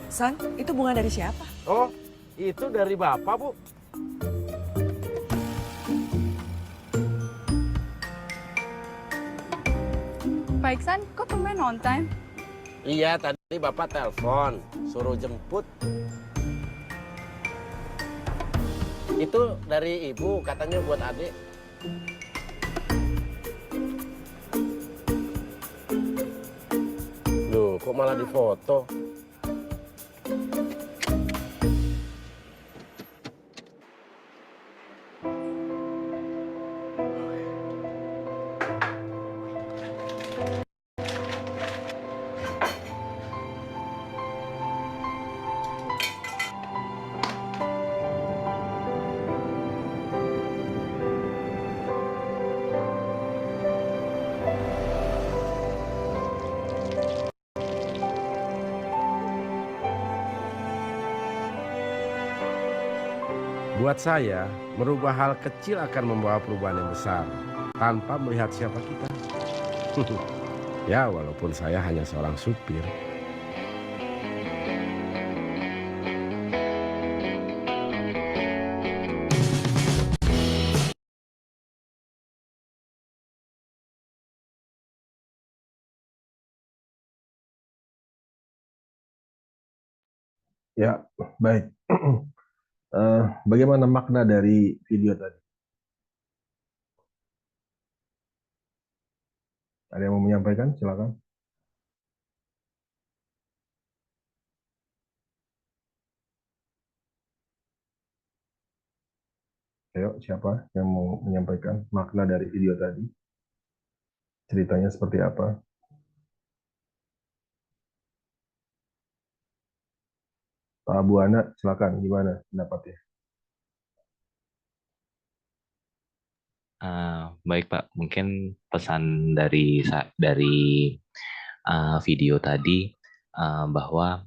San, itu bunga dari siapa? Oh, itu dari Bapak, Bu. Baik, San. Kok tumben on time? Iya, tadi Bapak telepon, suruh jemput. Itu dari Ibu, katanya buat adik. Loh, kok malah difoto? Buat saya, merubah hal kecil akan membawa perubahan yang besar tanpa melihat siapa kita. Ya, walaupun saya hanya seorang supir. Ya, baik. Bagaimana makna dari video tadi? Ada yang mau menyampaikan? Silakan. Ayo, siapa yang mau menyampaikan makna dari video tadi? Ceritanya seperti apa? Pak Bu Ana, silakan. Gimana pendapatnya? Baik Pak, mungkin pesan dari video tadi bahwa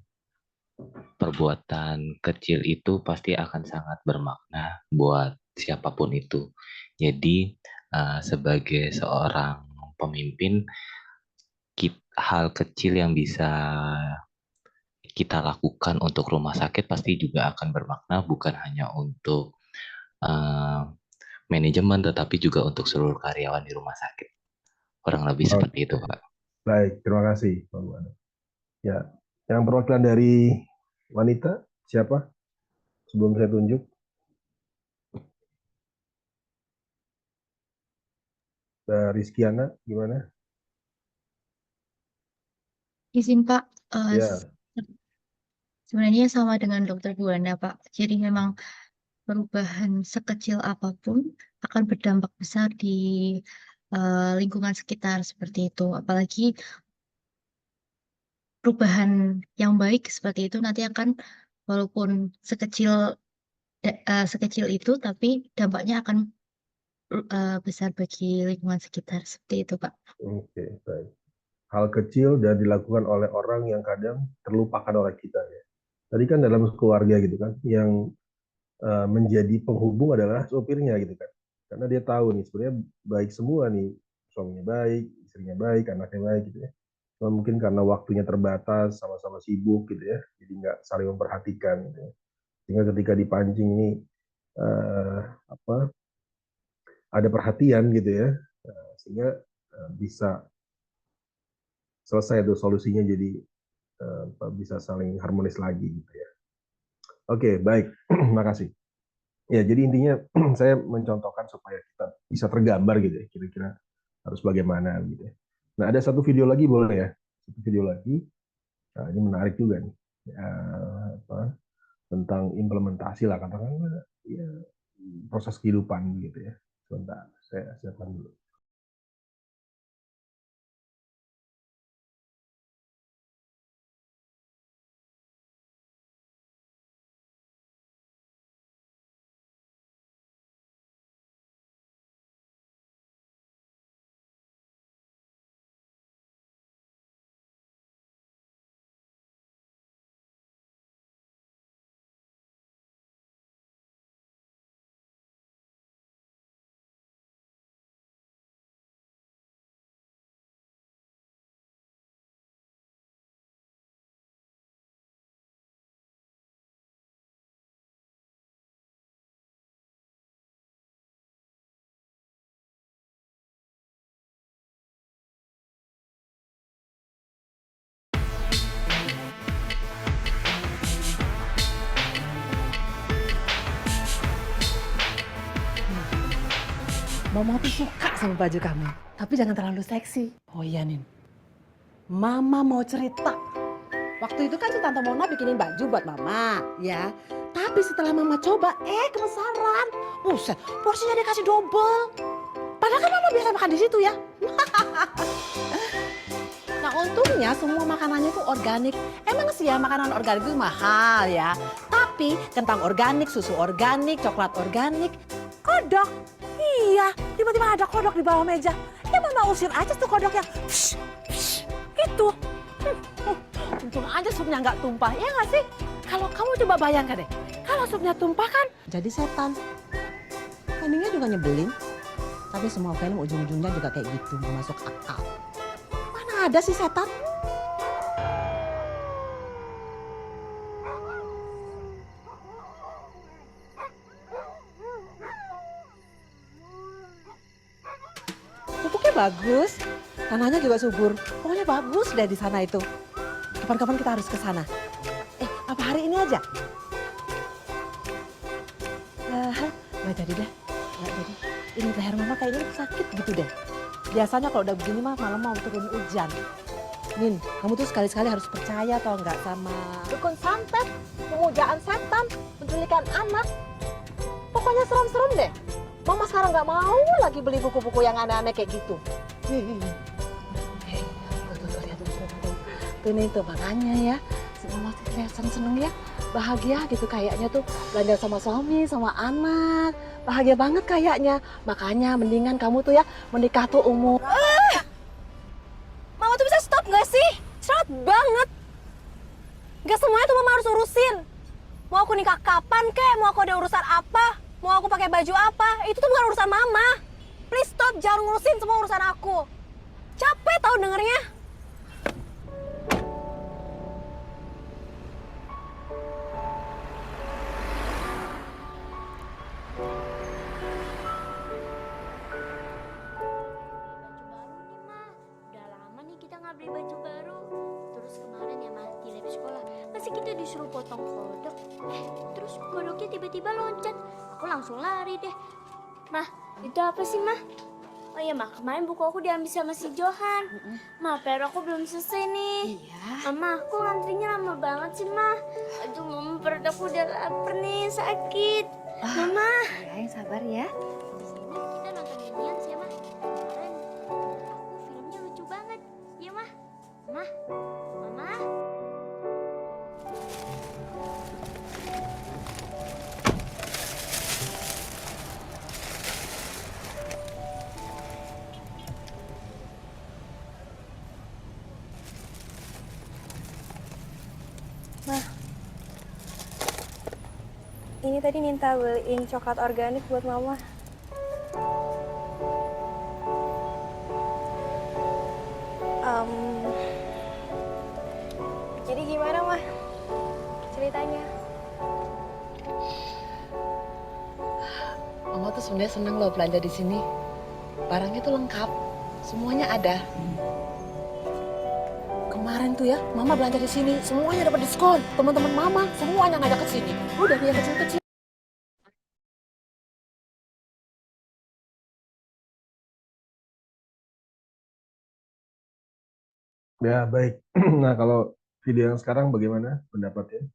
perbuatan kecil itu pasti akan sangat bermakna buat siapapun itu. Jadi sebagai seorang pemimpin, hal kecil yang bisa kita lakukan untuk rumah sakit pasti juga akan bermakna, bukan hanya untuk manajemen, tetapi juga untuk seluruh karyawan di rumah sakit. Kurang lebih seperti itu, Pak. Baik, terima kasih, Pak Bu Ana. Ya, yang perwakilan dari wanita siapa? Sebelum saya tunjuk. Rizkiana, gimana? Izin Pak, Ya, sebenarnya sama dengan Dokter Buana Pak. Jadi memang perubahan sekecil apapun akan berdampak besar di lingkungan sekitar seperti itu. Apalagi perubahan yang baik seperti itu nanti akan walaupun sekecil itu, tapi dampaknya akan besar bagi lingkungan sekitar seperti itu Pak. oke, baik. Hal kecil dan dilakukan oleh orang yang kadang terlupakan oleh kita ya. Tadi kan dalam keluarga gitu kan, yang menjadi penghubung adalah sopirnya gitu kan. Karena dia tahu nih sebenarnya baik semua nih, suaminya baik, istrinya baik, anaknya baik gitu ya. Cuma mungkin karena waktunya terbatas, sama-sama sibuk gitu ya, jadi nggak saling memperhatikan gitu ya. Sehingga ketika dipancing ini ada perhatian gitu ya, sehingga bisa selesai tuh solusinya, jadi bisa saling harmonis lagi gitu ya. Oke, baik. Makasih. Ya, jadi intinya saya mencontohkan supaya kita bisa tergambar gitu ya, kira-kira harus bagaimana gitu ya. Nah, ada satu video lagi boleh ya? Satu video lagi. Nah, ini menarik juga nih. Tentang implementasi lah katakanlah ya, proses kehidupan gitu ya. Sebentar, saya siapkan dulu. Mama tuh suka sama baju kamu, tapi jangan terlalu seksi. Oh iya, Nin. Mama mau cerita. Waktu itu kan si Tante Mona bikinin baju buat Mama, ya. Tapi setelah Mama coba, kebesaran. Buset, porsinya dikasih double. Padahal kan Mama biasa makan di situ ya. Nah untungnya semua makanannya itu organik. Emang sih ya makanan organik itu mahal ya. Tapi kentang organik, susu organik, coklat organik, kodok. Iya, tiba-tiba ada kodok di bawah meja. Ya Mama usir aja tuh kodoknya. Gitu. Untung aja supnya nggak tumpah, ya nggak sih? Kalau kamu coba bayangkan deh, kalau supnya tumpah kan jadi setan. Endingnya juga nyebelin. Tapi semua film ujung-ujungnya juga kayak gitu, nggak masuk akal. Mana ada sih setan? Pupuknya bagus, tanahnya juga subur. Pokoknya bagus deh di sana itu. Kapan-kapan kita harus ke sana. Apa hari ini aja? Nggak jadi deh, nggak jadi. Ini leher Mama kayaknya sakit gitu deh. Biasanya kalau udah begini mah malam mau turun hujan. Nin, kamu tuh sekali-sekali harus percaya tau nggak sama dukun santet, pemujaan setan, penculikan anak. Pokoknya serem-serem deh. Mama sekarang nggak mau lagi beli buku-buku yang aneh-aneh kayak gitu. Tuh, lihat tuh. Tuh nih tuh makanya ya, si Mama tuh kelihatan seneng ya, bahagia gitu kayaknya tuh belanja sama suami, sama anak. Bahagia banget kayaknya. Makanya mendingan kamu tuh ya menikah tuh umur. Mama tuh bisa stop gak sih? Cerewet banget. Gak semuanya tuh Mama harus urusin. Mau aku nikah kapan kek, mau aku ada urusan apa, mau aku pakai baju apa, itu tuh bukan urusan Mama. Please stop, jangan ngurusin semua urusan aku. Capek tau dengernya. Beli baju baru. Terus kemarin ya Mas di lab sekolah masih kita disuruh potong kodok. Terus kodoknya tiba-tiba loncat. Aku langsung lari deh. Mah, itu apa sih Mah? Oh iya Mah, kemarin buku aku diambil sama si Johan. Mah, PR aku belum selesai nih. Iya. Mama, aku ngantrinya lama banget sih Mah. Aduh Mama, perut aku udah lapar nih, sakit. Mama. Ya, yang sabar ya. Di sini kita nonton Minions ya Mah. Kemarin aku filmnya lucu banget. Iya Mah. Mah. Mama. Mah, ini tadi minta beliin coklat organik buat Mama. Jadi gimana Mah ceritanya? Mama tuh sebenarnya seneng loh belanja di sini. Barangnya tuh lengkap, semuanya ada. Kemarin tuh ya, Mama belanja di sini, semuanya dapat diskon. Teman-teman Mama semuanya ngajak ke sini. Udah yang kecil-kecil. Ya, baik. Nah, kalau video yang sekarang bagaimana pendapatnya?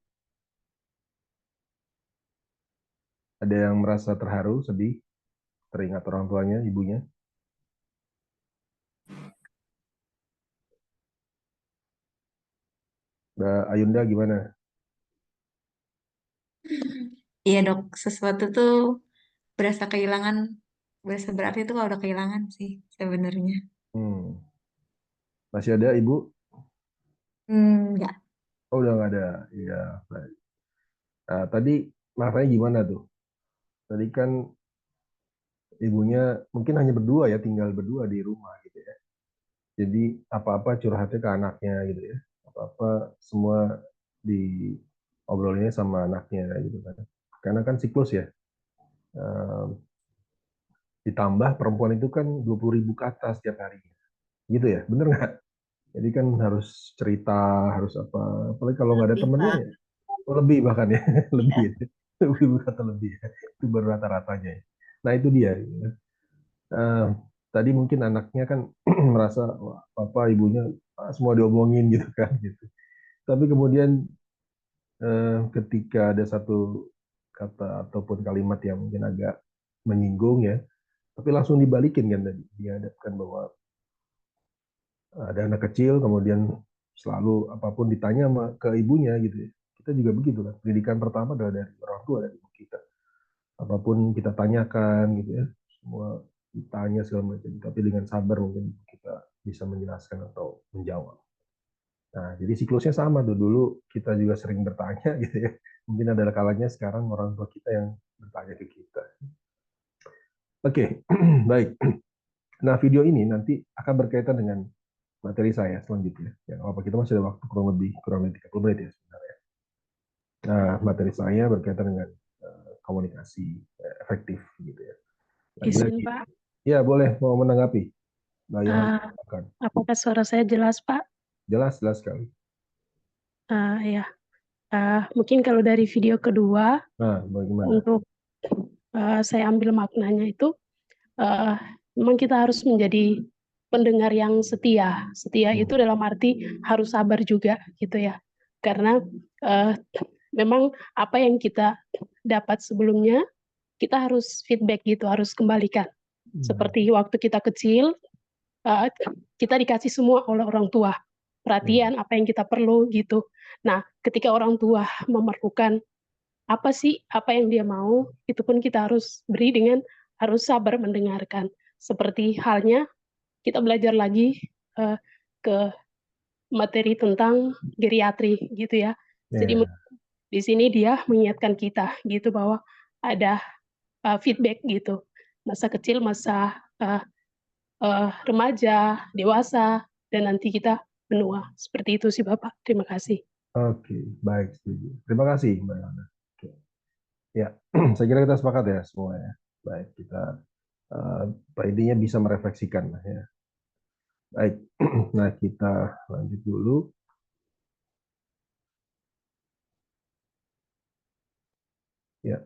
Ada yang merasa terharu, sedih, teringat orang tuanya, ibunya? Mbak Ayunda gimana? Iya dok, sesuatu tuh berasa kehilangan, berasa berarti tuh kalau udah kehilangan sih sebenarnya. Masih ada ibu? Enggak. Oh, udah nggak ada. Iya, baik. Nah, tadi maknanya gimana tuh? Tadi kan ibunya mungkin hanya berdua ya, tinggal berdua di rumah gitu ya. Jadi apa-apa curhatnya ke anaknya gitu ya. Apa-apa semua diobrolinnya sama anaknya gitu kan. Karena kan siklus ya. Ditambah perempuan itu kan 20.000 kata setiap hari. Gitu ya, bener nggak? Jadi kan harus cerita, harus apa. Apalagi kalau nggak ada temennya ya. Lebih bahkan ya, lebih. 20.000 kata lebih ya. Itu baru rata-ratanya ya. Nah itu dia. Tadi mungkin anaknya kan merasa wah, papa ibunya semua diomongin gitu kan gitu. Tapi kemudian ketika ada satu kata ataupun kalimat yang mungkin agak menyinggung ya, tapi langsung dibalikin kan tadi, dihadapkan bahwa ada anak kecil kemudian selalu apapun ditanya ke ibunya gitu ya. Kita juga begitu kan. Pendidikan pertama adalah dari orang tua, dari ibu kita. Apapun kita tanyakan gitu ya, semua ditanya segala macam, tapi dengan sabar mungkin kita bisa menjelaskan atau menjawab. Nah, jadi siklusnya sama tuh. Dulu kita juga sering bertanya gitu ya. Mungkin ada kalanya sekarang orang tua kita yang bertanya ke kita. Oke, baik. Nah, video ini nanti akan berkaitan dengan materi saya selanjutnya. Ya, apa kita masih ada waktu kurang lebih 30 menit ya sebenarnya. Nah, materi saya berkaitan dengan komunikasi efektif gitu ya. Izin, Pak. Ya, boleh mau menanggapi. Apakah suara saya jelas, Pak? Jelas sekali. Ya. Mungkin kalau dari video kedua, bagaimana? untuk saya ambil maknanya itu, memang kita harus menjadi pendengar yang setia. Setia itu dalam arti harus sabar juga gitu ya. Karena memang apa yang kita dapat sebelumnya, kita harus feedback gitu, harus kembalikan. Seperti waktu kita kecil, kita dikasih semua oleh orang tua. Perhatian, apa yang kita perlu gitu. Nah, ketika orang tua memerlukan apa sih, apa yang dia mau, itu pun kita harus beri dengan harus sabar mendengarkan. Seperti halnya kita belajar lagi ke materi tentang geriatri gitu ya. Jadi di sini dia mengingatkan kita gitu bahwa ada feedback gitu. Masa kecil, masa remaja, dewasa, dan nanti kita menua. Seperti itu sih Bapak. Terima kasih. Oke, baik, setuju. Terima kasih Mbak Yana. Oke. Ya, saya kira kita sepakat ya semua ya. Baik, kita intinya bisa merefleksikan lah ya. Baik, nah kita lanjut dulu. Ya.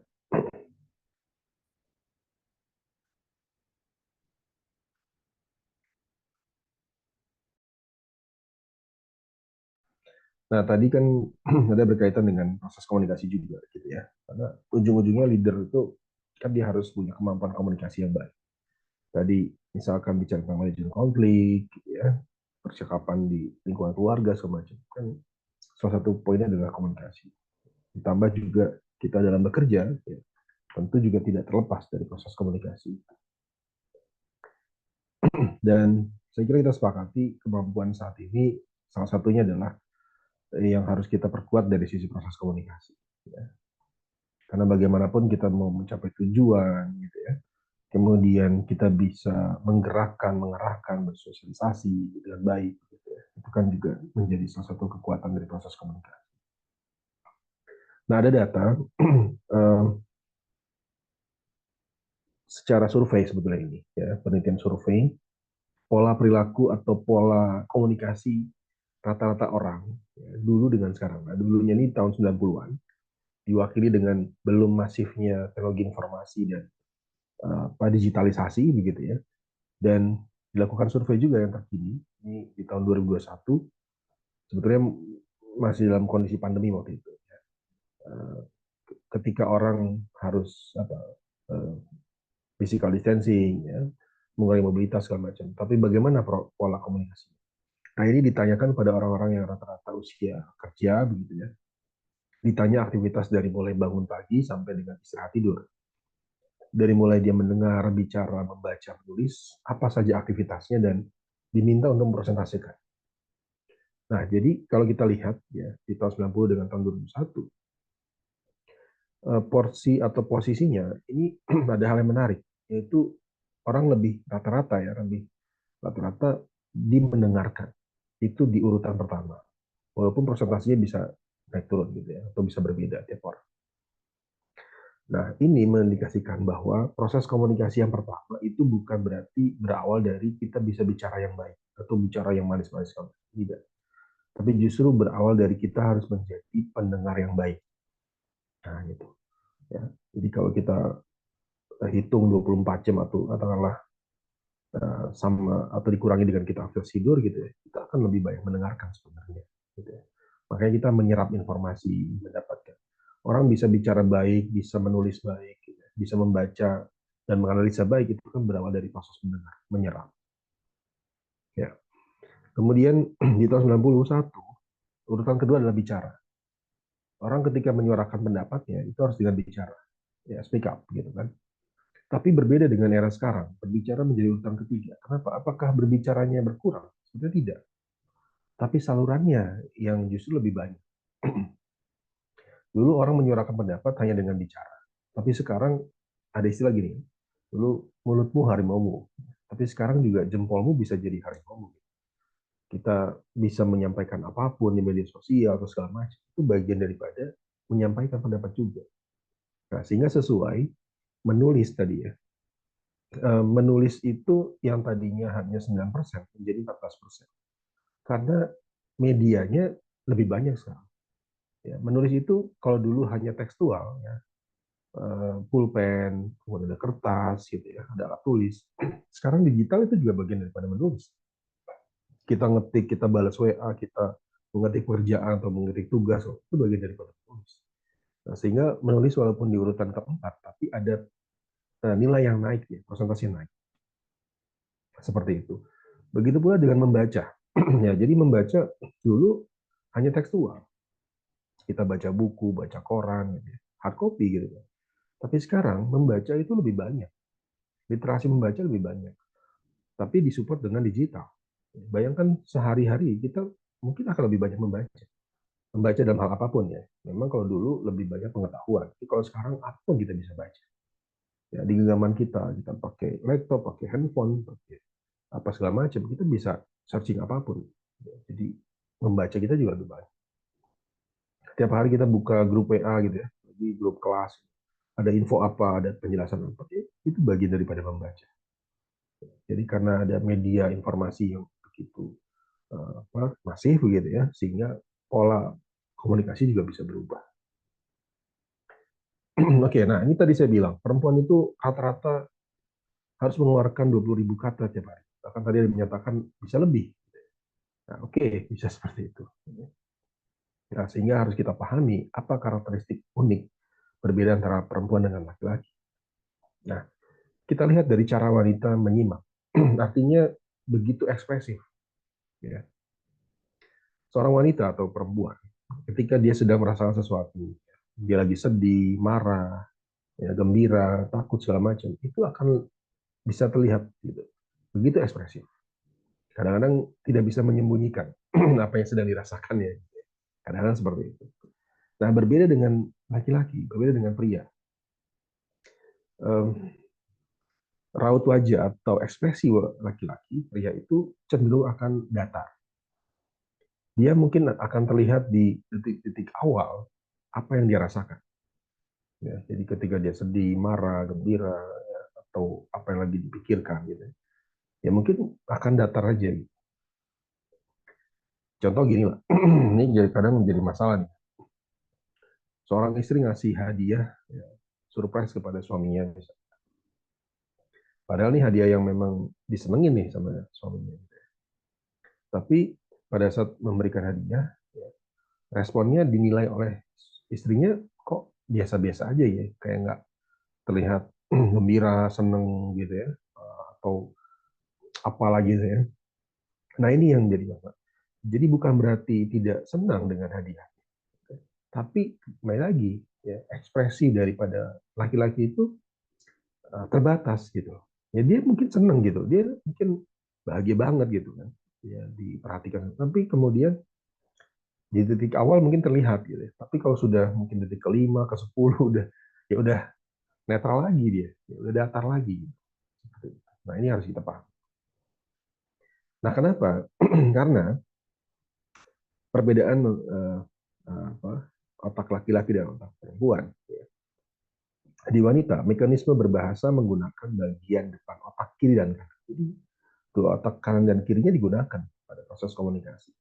Nah, tadi kan ada berkaitan dengan proses komunikasi juga gitu ya. Karena ujung-ujungnya leader itu kan dia harus punya kemampuan komunikasi yang baik. Tadi misalkan bicara tentang manajemen konflik gitu ya, percakapan di lingkungan keluarga semacam kan salah satu poinnya adalah komunikasi. Ditambah juga kita dalam bekerja ya, tentu juga tidak terlepas dari proses komunikasi. Dan saya kira kita sepakati kemampuan saat ini salah satunya adalah yang harus kita perkuat dari sisi proses komunikasi. Ya. Karena bagaimanapun kita mau mencapai tujuan, gitu ya. Kemudian kita bisa menggerakkan, mengarahkan, bersosialisasi dengan baik, gitu ya. Itu kan juga menjadi salah satu kekuatan dari proses komunikasi. Nah, ada data secara survei sebetulnya ini, ya, penelitian survei, pola perilaku atau pola komunikasi rata-rata orang ya, dulu dengan sekarang. Nah, dulunya ini tahun 90-an diwakili dengan belum masifnya teknologi informasi dan digitalisasi begitu ya. Dan dilakukan survei juga yang terkini ini di tahun 2021 sebetulnya masih dalam kondisi pandemi waktu itu. Ya. Ketika orang harus physical distancing ya, mengurangi mobilitas segala macam. Tapi bagaimana pola komunikasi? Nah, ini ditanyakan pada orang-orang yang rata-rata usia kerja, begitu ya. Ditanya aktivitas dari mulai bangun pagi sampai dengan istirahat tidur. Dari mulai dia mendengar, bicara, membaca, menulis, apa saja aktivitasnya dan diminta untuk mempresentasikan. Nah, jadi kalau kita lihat ya di tahun 90 dengan tahun 2001, porsi atau posisinya ini ada hal yang menarik, yaitu orang lebih rata-rata di mendengarkan. Itu di urutan pertama. Walaupun presentasinya bisa naik turun gitu ya, atau bisa berbeda tiap orang. Nah, ini mengindikasikan bahwa proses komunikasi yang pertama itu bukan berarti berawal dari kita bisa bicara yang baik atau bicara yang manis-manis, tidak. Tapi justru berawal dari kita harus menjadi pendengar yang baik. Nah, gitu. Ya. Jadi kalau kita hitung 24 jam atau katakanlah sama atau dikurangi dengan kita akses tidur gitu ya, kita akan lebih banyak mendengarkan sebenarnya gitu ya. Makanya kita menyerap informasi, mendapatkan. Orang bisa bicara baik, bisa menulis baik, gitu, bisa membaca dan menganalisa baik, itu kan berawal dari proses mendengar, menyerap. Ya. Kemudian di tahun 91, urutan kedua adalah bicara. Orang ketika menyuarakan pendapatnya, itu harus dengan bicara. Ya, speak up, gitu kan. Tapi berbeda dengan era sekarang, berbicara menjadi urutan ketiga. Kenapa? Apakah berbicaranya berkurang? Sebenarnya tidak. Tapi salurannya yang justru lebih banyak. Dulu orang menyuarakan pendapat hanya dengan bicara. Tapi sekarang ada istilah gini, dulu mulutmu harimaumu. Tapi sekarang juga jempolmu bisa jadi harimaumu. Kita bisa menyampaikan apapun di media sosial atau segala macam. Itu bagian daripada menyampaikan pendapat juga. Nah, sehingga sesuai menulis tadi ya. Menulis itu yang tadinya hanya 9% menjadi 14%. Karena medianya lebih banyak sekarang. Ya, menulis itu kalau dulu hanya tekstual, ya, pulpen, kemudian ada kertas, gitu ya, ada alat tulis. Sekarang digital itu juga bagian daripada menulis. Kita ngetik, kita balas WA, kita mengetik pekerjaan atau mengetik tugas, itu bagian daripada menulis. Nah, sehingga menulis walaupun di urutan keempat, tapi ada nilai yang naik, ya, persentase naik. Seperti itu. Begitu pula dengan membaca. Ya, jadi membaca dulu hanya tekstual. Kita baca buku, baca koran, gitu ya, hard copy gitu. Tapi sekarang membaca itu lebih banyak. Literasi membaca lebih banyak. Tapi disupport dengan digital. Bayangkan sehari-hari kita mungkin akan lebih banyak membaca. Membaca dalam hal apapun ya. Memang kalau dulu lebih banyak pengetahuan. Tapi kalau sekarang apapun kita bisa baca. Ya, di genggaman kita pakai laptop, pakai handphone, pakai apa segala macam, kita bisa searching apapun. Jadi membaca kita juga lebih banyak. Tiap hari kita buka grup WA gitu ya, di grup kelas, ada info apa, ada penjelasan apa, itu bagian daripada membaca. Jadi karena ada media informasi yang begitu masif begitu ya, sehingga pola komunikasi juga bisa berubah. Oke, nah ini tadi saya bilang, perempuan itu rata-rata harus mengeluarkan 20.000 kata tiap hari. Bahkan tadi ada menyatakan bisa lebih. Nah, oke, bisa seperti itu. Nah, sehingga harus kita pahami apa karakteristik unik berbeda antara perempuan dengan laki-laki. Nah, kita lihat dari cara wanita menyimak. Artinya begitu ekspresif. Ya. Seorang wanita atau perempuan, ketika dia sedang merasakan sesuatu, dia lagi sedih, marah, ya, gembira, takut, segala macam, itu akan bisa terlihat. Gitu. Begitu ekspresif. Kadang-kadang tidak bisa menyembunyikan apa yang sedang dirasakannya. Kadang-kadang seperti itu. Nah, berbeda dengan laki-laki, berbeda dengan pria. Raut wajah atau ekspresi laki-laki, pria itu cenderung akan datar. Dia mungkin akan terlihat di titik-titik awal apa yang dia rasakan. Ya, jadi ketika dia sedih, marah, gembira, ya, atau apa yang lagi dipikirkan, gitu, ya mungkin akan datar aja. Gitu. Contoh gini lah, ini jadi kadang menjadi masalah nih. Seorang istri ngasih hadiah, ya, surprise kepada suaminya, misalnya. Padahal nih hadiah yang memang disenengin nih sama suaminya. Tapi pada saat memberikan hadiah, ya, responnya dinilai oleh istrinya kok biasa-biasa aja ya, kayak nggak terlihat gembira, seneng gitu ya, atau apalah gitu ya. Nah ini yang jadi masalah. Jadi bukan berarti tidak senang dengan hadiah, tapi kembali lagi ya, ekspresi daripada laki-laki itu terbatas gitu. Ya dia mungkin seneng gitu, dia mungkin bahagia banget gitu kan, ya diperhatikan. Tapi kemudian di titik awal mungkin terlihat gitu, tapi kalau sudah mungkin detik ke-5, ke-10 ya udah netral lagi dia, ya udah datar lagi. Nah ini harus kita paham. Nah kenapa? Karena perbedaan otak laki-laki dan otak perempuan. Ya. Di wanita, mekanisme berbahasa menggunakan bagian depan otak kiri dan kanan. Jadi dua otak kanan dan kirinya digunakan pada proses komunikasi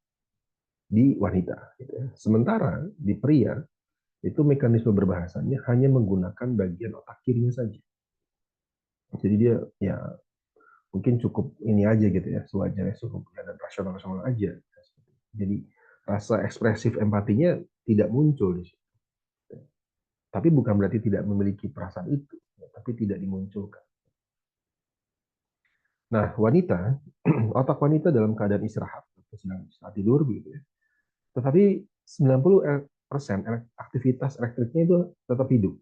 di wanita. Gitu ya. Sementara di pria itu mekanisme berbahasanya hanya menggunakan bagian otak kirinya saja. Jadi dia ya mungkin cukup ini aja gitu ya, sewajarnya cukup dan rasional aja. Jadi rasa ekspresif empatinya tidak muncul di situ. Tapi bukan berarti tidak memiliki perasaan itu, tapi tidak dimunculkan. Nah, wanita, otak wanita dalam keadaan istirahat, sedang istirahat tidur gitu ya. Tetapi 90% aktivitas elektriknya itu tetap hidup.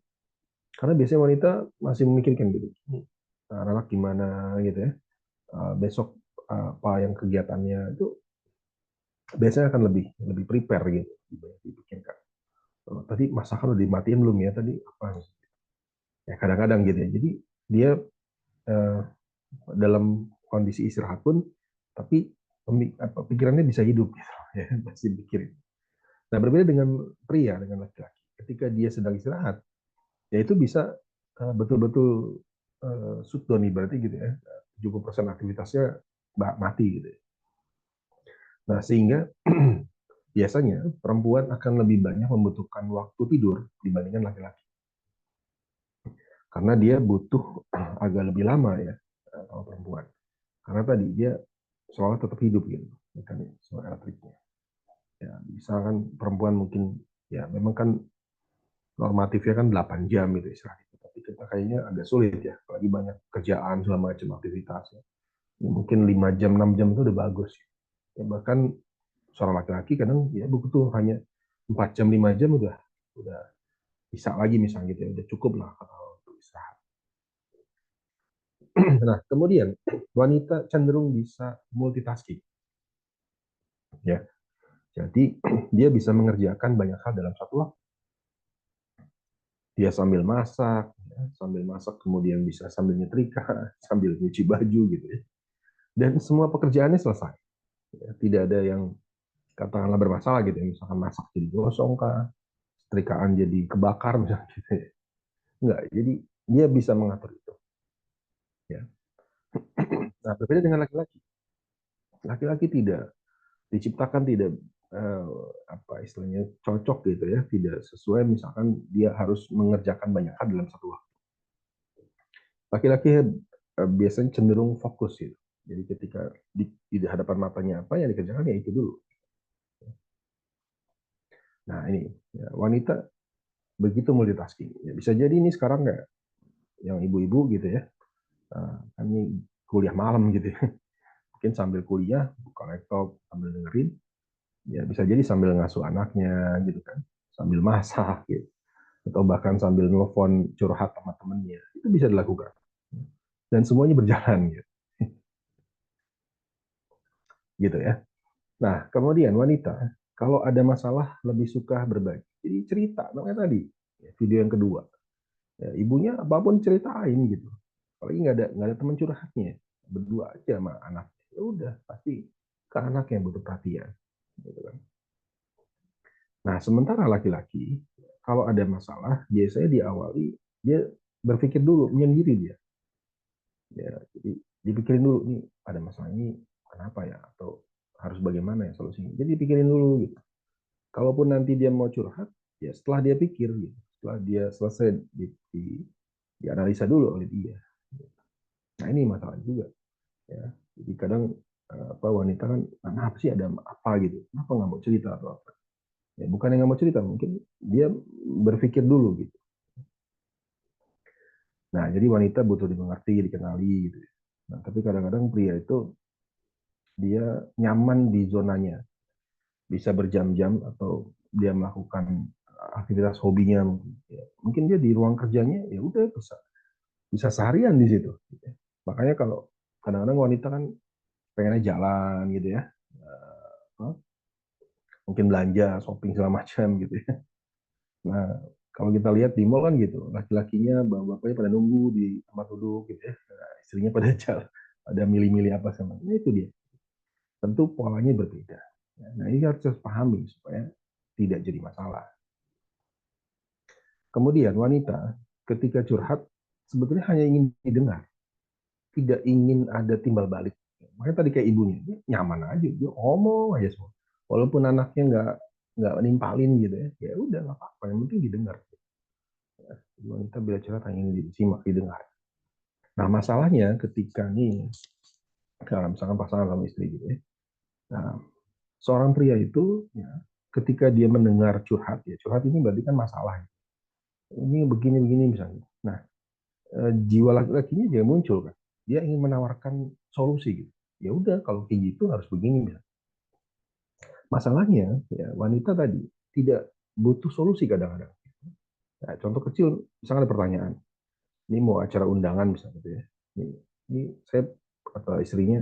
Karena biasanya wanita masih memikirkan gitu, anak gimana gitu ya, besok apa yang kegiatannya itu biasanya akan lebih prepare gitu, dipikirkan. Tadi masakan udah dimatiin belum ya? Tadi apa? Ya kadang-kadang gitu ya. Jadi dia dalam kondisi istirahat pun, tapi pikirannya bisa hidup gitu ya, masih mikirin. Nah, berbeda dengan pria, dengan laki-laki. Ketika dia sedang istirahat, ya itu bisa betul-betul shutdown berarti gitu ya. 70% aktivitasnya mati gitu ya. Nah, sehingga biasanya perempuan akan lebih banyak membutuhkan waktu tidur dibandingkan laki-laki. Karena dia butuh agak lebih lama ya kalau perempuan. Karena tadi dia seolah tetap hidup gitu, mekanisme elektriknya. Ya, misalkan perempuan mungkin ya memang kan normatifnya kan 8 jam gitu istirahat. Tapi kita kayaknya agak sulit ya, apalagi banyak kerjaan segala macam aktivitas. Ya, mungkin 5 jam, 6 jam itu udah bagus. Ya, bahkan seorang laki-laki kadang ya begitu hanya 4 jam, 5 jam udah bisa lagi misalnya gitu ya, udah cukup lah untuk istirahat. Nah, kemudian wanita cenderung bisa multitasking. Ya. Jadi dia bisa mengerjakan banyak hal dalam satu waktu. Dia sambil masak kemudian bisa sambil nyetrika, sambil nyuci baju gitu ya. Dan semua pekerjaannya selesai. Ya, tidak ada yang katakanlah bermasalah gitu ya. Misalkan masak jadi gosong kah, setrikaan jadi kebakar misalnya gitu ya. Enggak, jadi dia bisa mengatur itu. Ya. Nah, berbeda dengan laki-laki. Laki-laki tidak diciptakan tidak apa istilahnya cocok gitu ya, tidak sesuai misalkan dia harus mengerjakan banyak hal dalam satu waktu. Laki-laki biasanya cenderung fokus gitu. Jadi ketika di hadapan matanya apa yang dikerjakan ya itu dulu. Nah ini ya, wanita begitu multitasking. Ya, bisa jadi ini sekarang nggak yang ibu-ibu gitu ya, kan ini kuliah malam gitu ya. Mungkin sambil kuliah buka laptop sambil dengerin. Ya bisa jadi sambil ngasuh anaknya gitu kan, sambil masak gitu, atau bahkan sambil nelfon curhat sama temennya, itu bisa dilakukan dan semuanya berjalan gitu ya. Nah kemudian wanita kalau ada masalah lebih suka berbagi, jadi cerita namanya tadi video yang kedua ya, ibunya apapun ceritain gitu, apalagi nggak ada teman curhatnya, berdua aja sama anak, ya udah pasti ke anak yang butuh perhatian gitu kan. Nah, sementara laki-laki, kalau ada masalah, biasanya diawali, dia berpikir dulu, menyendiri dia. Ya, jadi dipikirin dulu, nih ada masalah ini, kenapa ya? Atau harus bagaimana ya solusinya? Jadi dipikirin dulu gitu. Kalaupun nanti dia mau curhat, ya setelah dia pikir, gitu. Setelah dia selesai dianalisa dulu oleh dia. Nah, ini masalah juga. Ya. Jadi kadang wanita kan, kenapa sih ada apa gitu? Kenapa nggak mau cerita atau apa? Ya, bukan yang nggak mau cerita, mungkin dia berpikir dulu gitu. Nah, jadi wanita butuh dimengerti, dikenali gitu. Nah, tapi kadang-kadang pria itu dia nyaman di zonanya, bisa berjam-jam atau dia melakukan aktivitas hobinya, mungkin dia di ruang kerjanya ya udah bisa seharian di situ. Makanya kalau kadang-kadang wanita kan pengennya jalan gitu ya, mungkin belanja, shopping segala macam gitu ya. Nah, kalau kita lihat di mall kan gitu, laki-lakinya, bapak-bapaknya pada nunggu di tempat duduk gitu ya, nah, istrinya pada jalan, ada milih-milih apa sama, nah, itu dia. Tentu polanya berbeda. Nah, ini harus pahami supaya tidak jadi masalah. Kemudian wanita ketika curhat sebetulnya hanya ingin didengar, tidak ingin ada timbal balik. Makanya tadi kayak ibunya, dia nyaman aja, dia ngomong aja semua. Walaupun anaknya nggak nimpalin gitu ya, ya udah nggak apa-apa, yang penting didengar. Wanita bila curhat hanya ingin disimak, didengar. Nah masalahnya ketika nih, kalau misalkan pasangan sama istri gitu ya, nah, seorang pria itu ya, ketika dia mendengar curhat, ya curhat ini berarti kan masalah. Ini begini-begini misalnya. Nah, jiwa laki-lakinya dia muncul kan. Dia ingin menawarkan solusi gitu. Ya udah kalau kayak gitu harus begini misalnya. Masalahnya ya wanita tadi tidak butuh solusi kadang-kadang. Nah, contoh kecil, misalnya ada pertanyaan, ini mau acara undangan misalnya gitu ya. Ini saya kata istrinya,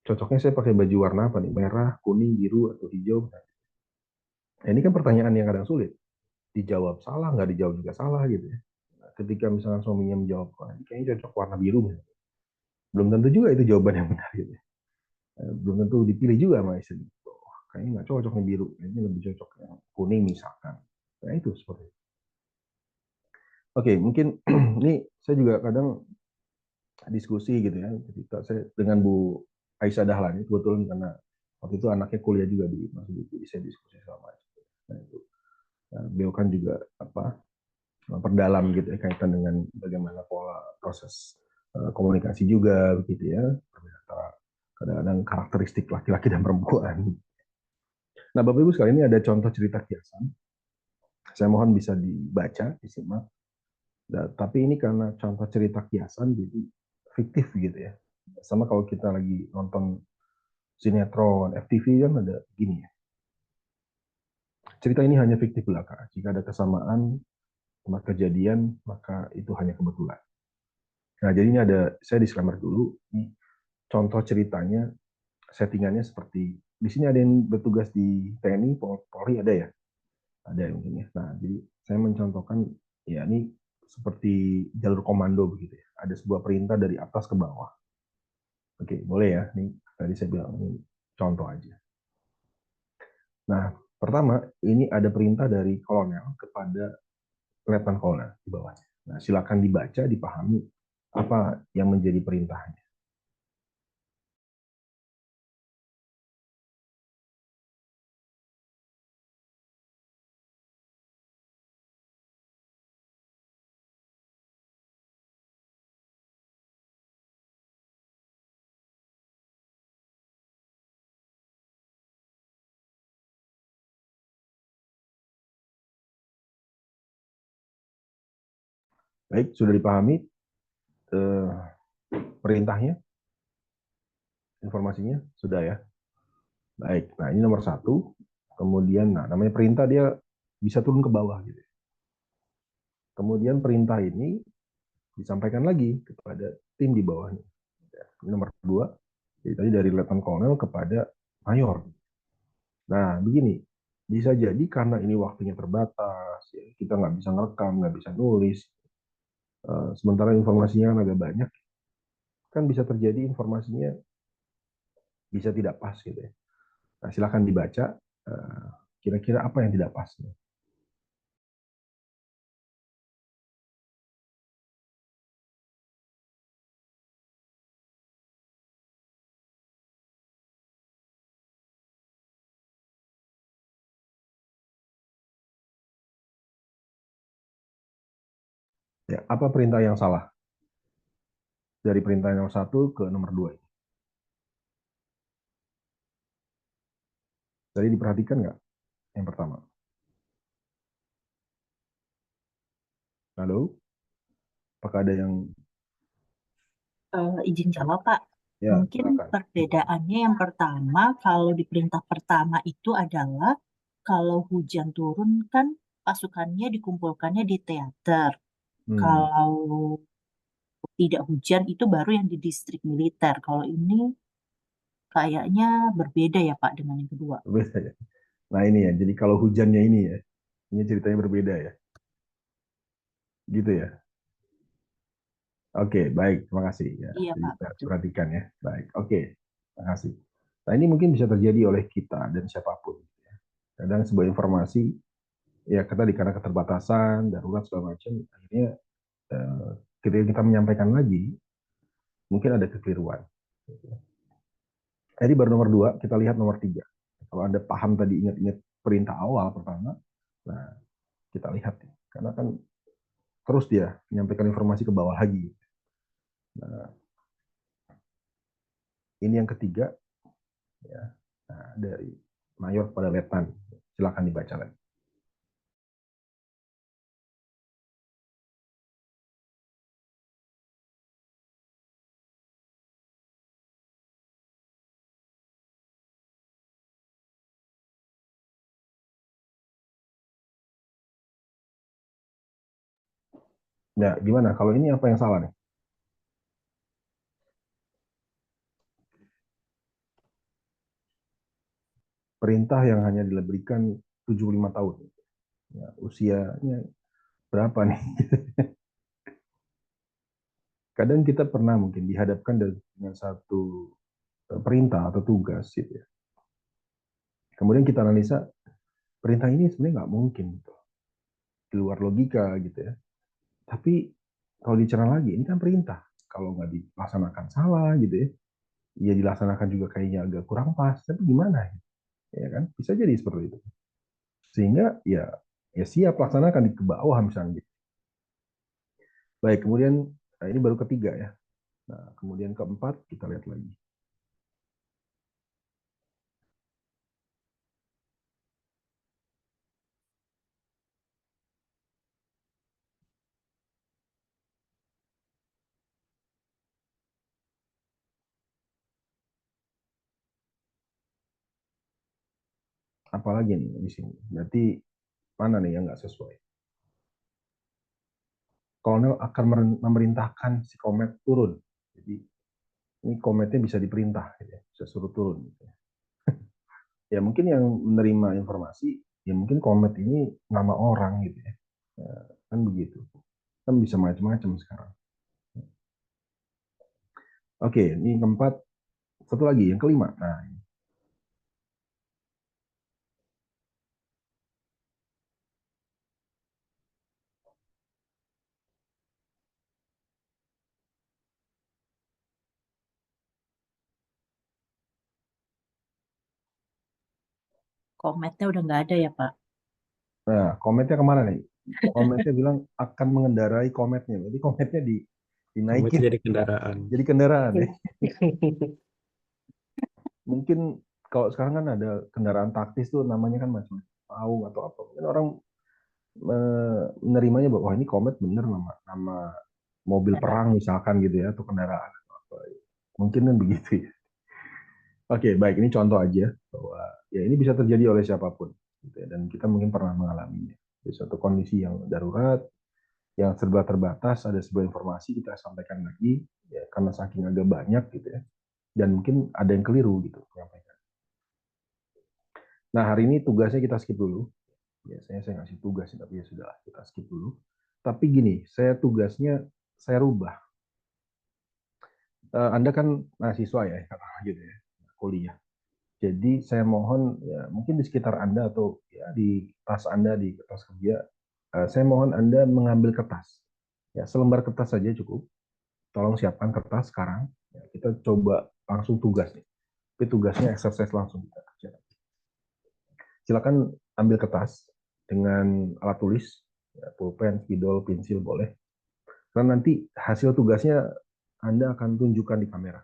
cocoknya saya pakai baju warna apa nih? Merah, kuning, biru, atau hijau. Nah, ini kan pertanyaan yang kadang sulit. Dijawab salah, nggak dijawab juga salah gitu ya. Nah, ketika misalnya suaminya menjawab, kayaknya cocok warna biru misalnya. Belum tentu juga itu jawaban yang benar gitu ya. Belum tentu dipilih juga sama istri. Oh, kayaknya nggak cocok nih biru, ini lebih cocok yang kuning misalkan. Nah itu seperti itu. Oke, mungkin ini saya juga kadang diskusi gitu ya, cerita saya dengan Bu Aisyah Dahlan, kebetulan karena waktu itu anaknya kuliah juga di Mas Diki, saya diskusi sama nah, itu. Nah, beliau kan juga perdalam gitu ya kaitan dengan bagaimana pola proses komunikasi juga begitu ya, antara kadang-kadang karakteristik laki-laki dan perempuan. Nah, Bapak Ibu sekalian, ini ada contoh cerita kiasan. Saya mohon bisa dibaca, disimak. Nah, tapi ini karena contoh cerita kiasan, jadi fiktif gitu ya. Sama kalau kita lagi nonton sinetron, FTV kan ada gini ya. Cerita ini hanya fiktif belaka. Jika ada kesamaan tempat kejadian, maka itu hanya kebetulan. Nah, jadi ini ada, saya disclaimer dulu. Ini contoh ceritanya, settingannya seperti, di sini ada yang bertugas di TNI, Polri ada ya? Ada yang ini. Nah, jadi saya mencontohkan, ya ini seperti jalur komando begitu ya. Ada sebuah perintah dari atas ke bawah. Oke, boleh ya. Ini tadi saya bilang ini contoh aja. Nah, pertama ini ada perintah dari kolonel kepada letnan kolonel di bawahnya. Nah, silakan dibaca, dipahami apa yang menjadi perintahnya. Baik, sudah dipahami perintahnya, informasinya sudah ya. Baik, nah ini nomor satu. Kemudian, nah namanya perintah dia bisa turun ke bawah gitu. Kemudian perintah ini disampaikan lagi kepada tim di bawahnya. Ini nomor dua. Jadi tadi dari letnan kolonel kepada mayor. Nah, begini, bisa jadi karena ini waktunya terbatas, ya, kita nggak bisa ngerekam, nggak bisa nulis. Sementara informasinya kan agak banyak, kan bisa terjadi informasinya bisa tidak pas gitu ya. Nah, silakan dibaca kira-kira apa yang tidak pas. Ya, apa perintah yang salah dari perintah nomor 1 ke nomor 2 ini? Tadi diperhatikan nggak yang pertama? Halo? Apakah ada yang Izin jawab, Pak. ya, Mungkin silakan. perbedaannya yang pertama, kalau di perintah pertama itu adalah kalau hujan turun kan pasukannya dikumpulkannya di teater. Kalau tidak hujan itu baru yang di distrik militer. Kalau ini kayaknya berbeda ya Pak dengan yang kedua. Berbeda ya. Nah ini ya, jadi kalau hujannya ini ya, ini ceritanya berbeda ya. Gitu ya. Oke, baik, terima kasih ya. Iya Jadi Pak, kita betul. perhatikan ya. Baik, oke, terima kasih. Nah ini mungkin bisa terjadi oleh kita dan siapapun. Ya. Kadang sebuah informasi, ya kita karena keterbatasan, darurat segala macam, akhirnya ketika kita menyampaikan lagi, mungkin ada kekeliruan. Jadi baru nomor 2, kita lihat nomor 3. Kalau Anda paham tadi, ingat-ingat perintah awal pertama, nah kita lihat. Karena kan terus dia menyampaikan informasi ke bawah lagi. Nah, ini yang ketiga. Ya. Nah, dari mayor pada letnan. Silakan dibaca lagi. Nah, gimana? Kalau ini apa yang salah nih? Perintah yang hanya diberikan 75 tahun. Ya, usianya berapa nih? Kadang kita pernah mungkin dihadapkan dengan satu perintah atau tugas gitu ya. Kemudian kita analisa perintah ini sebenarnya nggak mungkin gitu. Di luar logika gitu ya. Tapi kalau dicerna lagi ini kan perintah. Kalau nggak dilaksanakan salah gitu ya. Ya dilaksanakan juga kayaknya agak kurang pas. Tapi gimana? Ya kan? Bisa jadi seperti itu. Sehingga ya siap laksanakan di ke bawah misalnya gitu. Baik, kemudian ini baru ketiga ya. Nah, kemudian keempat kita lihat lagi. Apalagi nih di sini. Berarti mana nih yang nggak sesuai? Kolonel akan memerintahkan si komet turun. Jadi ini kometnya bisa diperintah, gitu ya. Bisa suruh turun. Gitu ya. Ya mungkin yang menerima informasi, ya mungkin komet ini nama orang gitu ya. Ya kan begitu. Kan bisa macam-macam sekarang. Oke, ini keempat. Satu lagi, yang kelima. Nah, Kometnya udah nggak ada ya, Pak? nah, kometnya kemana nih? Kometnya bilang akan mengendarai kometnya. Jadi kometnya dinaikin. Komet jadi kendaraan. Jadi kendaraan ya. Mungkin kalau sekarang kan ada kendaraan taktis tuh namanya kan macam Paung atau apa. Mungkin orang menerimanya bahwa wah ini komet bener nama mobil perang misalkan gitu ya atau kendaraan atau apa. Mungkin kan begitu ya. Oke, baik, ini contoh aja bahwa ya ini bisa terjadi oleh siapapun gitu ya, dan kita mungkin pernah mengalaminya. Di suatu kondisi yang darurat, yang serba terbatas, ada sebuah informasi kita sampaikan lagi ya karena saking agak banyak gitu ya. Dan mungkin ada yang keliru gitu menyampaikan. Nah, hari ini tugasnya kita skip dulu. Biasanya saya ngasih tugas, tapi ya sudah kita skip dulu. Tapi gini, tugasnya saya rubah. Anda kan mahasiswa ya, katakanlah gitu ya, kuliah. Jadi saya mohon ya mungkin di sekitar Anda atau ya di tas Anda di kertas kerja, saya mohon Anda mengambil kertas. Ya, selembar kertas saja cukup. Tolong siapkan kertas sekarang. Ya, kita coba langsung tugas nih. Tapi tugasnya exercise langsung kita kerjakan. Silakan ambil kertas dengan alat tulis, ya, pulpen, spidol, pensil boleh. Karena nanti hasil tugasnya Anda akan tunjukkan di kamera.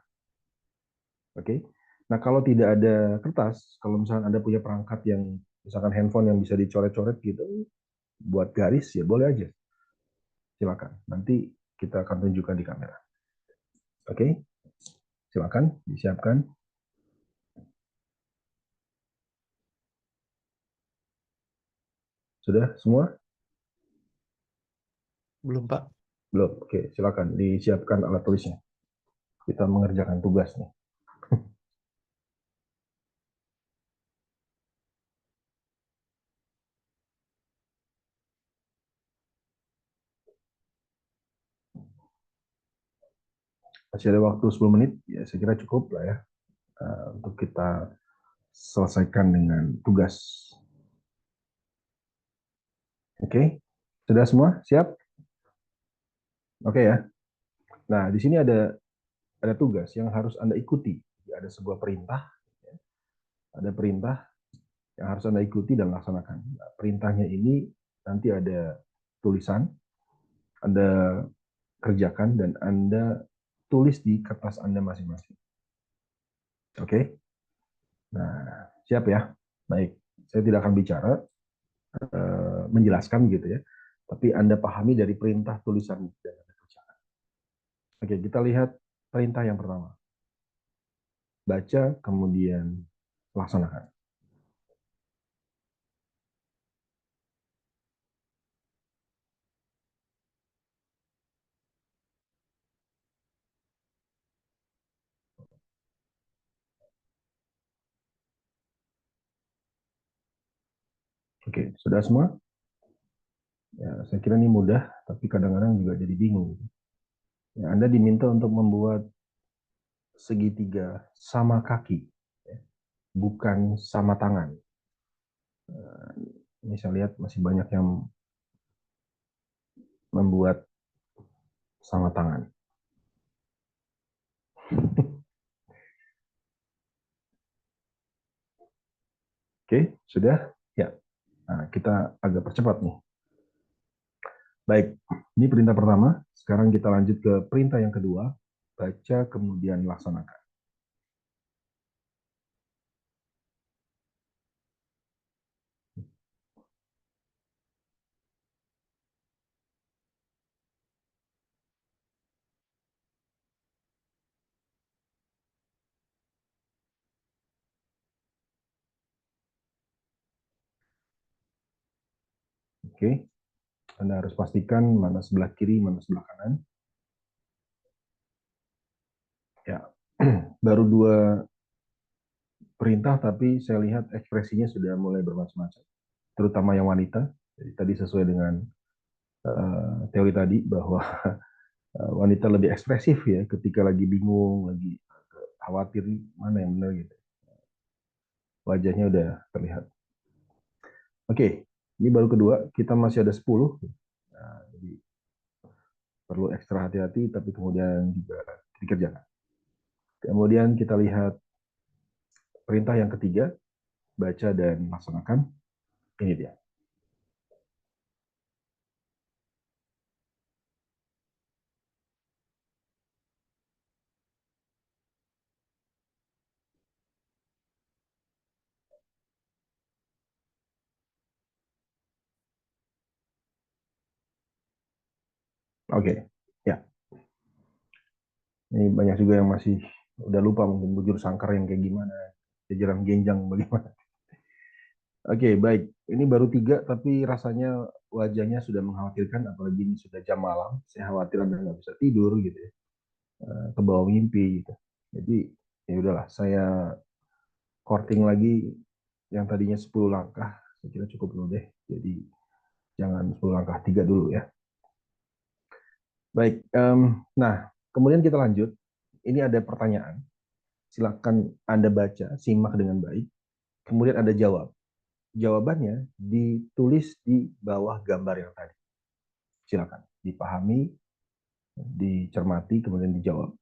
Oke. Nah, kalau tidak ada kertas, kalau misalnya Anda punya perangkat yang misalkan handphone yang bisa dicoret-coret gitu, buat garis ya boleh aja. Silakan. Nanti kita akan tunjukkan di kamera. Oke. Silakan disiapkan. Sudah semua? Belum, Pak. Belum. Oke, silakan disiapkan alat tulisnya. Kita mengerjakan tugas nih. Masih ada waktu 10 menit, ya saya kira cukup lah ya untuk kita selesaikan dengan tugas. Oke, sudah semua siap? Oke ya. Nah, di sini ada tugas yang harus Anda ikuti. Ada sebuah perintah, ada perintah yang harus Anda ikuti dan laksanakan. Nah, perintahnya ini nanti ada tulisan, Anda kerjakan dan Anda tulis di kertas Anda masing-masing. Oke? Nah, Siap ya? Baik, saya tidak akan bicara, menjelaskan gitu ya. Tapi Anda pahami dari perintah tulisan dan Anda kerjakan. Oke, kita lihat perintah yang pertama. Baca, kemudian laksanakan. Oke, sudah semua? Ya, saya kira ini mudah, tapi kadang-kadang juga jadi bingung. Ya, Anda diminta untuk membuat segitiga sama kaki, ya, bukan sama tangan. Ini saya lihat masih banyak yang membuat sama tangan. Oke, sudah? Ya. Nah, kita agak percepat nih. Baik, ini perintah pertama. Sekarang kita lanjut ke perintah yang kedua. Baca, kemudian laksanakan. Oke, Anda harus pastikan mana sebelah kiri, mana sebelah kanan. Ya, baru 2 perintah, tapi saya lihat ekspresinya sudah mulai bermacam-macam, terutama yang wanita. Jadi tadi sesuai dengan teori tadi bahwa wanita lebih ekspresif ya ketika lagi bingung, lagi khawatir mana yang benar gitu. Wajahnya udah terlihat. Oke, ini baru kedua, kita masih ada 10. Nah, jadi perlu ekstra hati-hati, tapi kemudian juga dikerjakan. Kemudian kita lihat perintah yang ketiga, baca dan laksanakan. Ini dia. Oke, ya. Ini banyak juga yang masih udah lupa mungkin bujur sangkar yang kayak gimana, jajaran genjang bagaimana. Oke, baik. Ini baru 3, tapi rasanya wajahnya sudah mengkhawatirkan, apalagi ini sudah jam malam. Saya khawatir Anda nggak bisa tidur gitu ya, ke bawah mimpi gitu. Jadi ya udahlah, saya korting lagi yang tadinya 10 langkah, saya kira cukup dulu deh. Jadi jangan 10 langkah, 3 dulu ya. Baik, nah kemudian kita lanjut. Ini ada pertanyaan. Silakan Anda baca, simak dengan baik. Kemudian Anda jawab. Jawabannya ditulis di bawah gambar yang tadi. Silakan dipahami, dicermati, kemudian dijawab.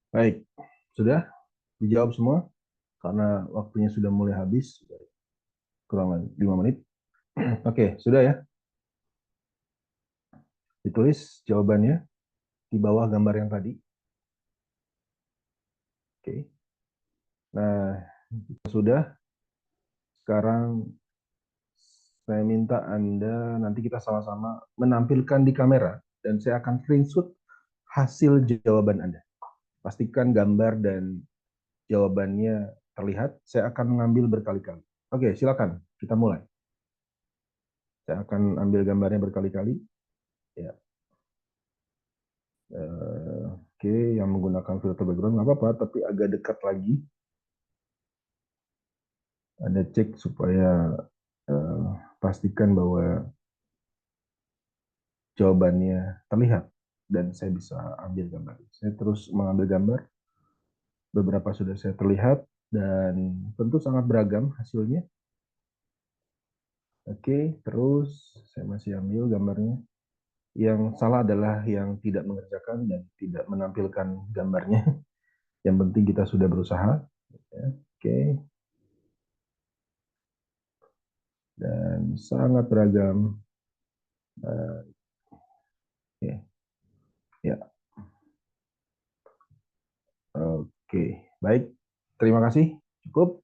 Baik, sudah dijawab semua? Karena waktunya sudah mulai habis, kurang 5 menit. Oke, sudah ya? Ditulis jawabannya di bawah gambar yang tadi. Oke. Nah, sudah. Sekarang saya minta Anda nanti kita sama-sama menampilkan di kamera dan saya akan screenshot hasil jawaban Anda. Pastikan gambar dan jawabannya terlihat. Saya akan mengambil berkali-kali. Oke, silakan kita mulai. Saya akan ambil gambarnya berkali-kali. Ya. Oke, yang menggunakan filter background nggak apa-apa, tapi agak dekat lagi. Ada cek supaya pastikan bahwa jawabannya terlihat dan saya bisa ambil gambar. Saya terus mengambil gambar. Beberapa sudah saya terlihat dan tentu sangat beragam hasilnya. Oke, terus saya masih ambil gambarnya. Yang salah adalah yang tidak mengerjakan dan tidak menampilkan gambarnya. Yang penting kita sudah berusaha. Oke. Dan sangat beragam. Ya. Oke, baik. Terima kasih. Cukup.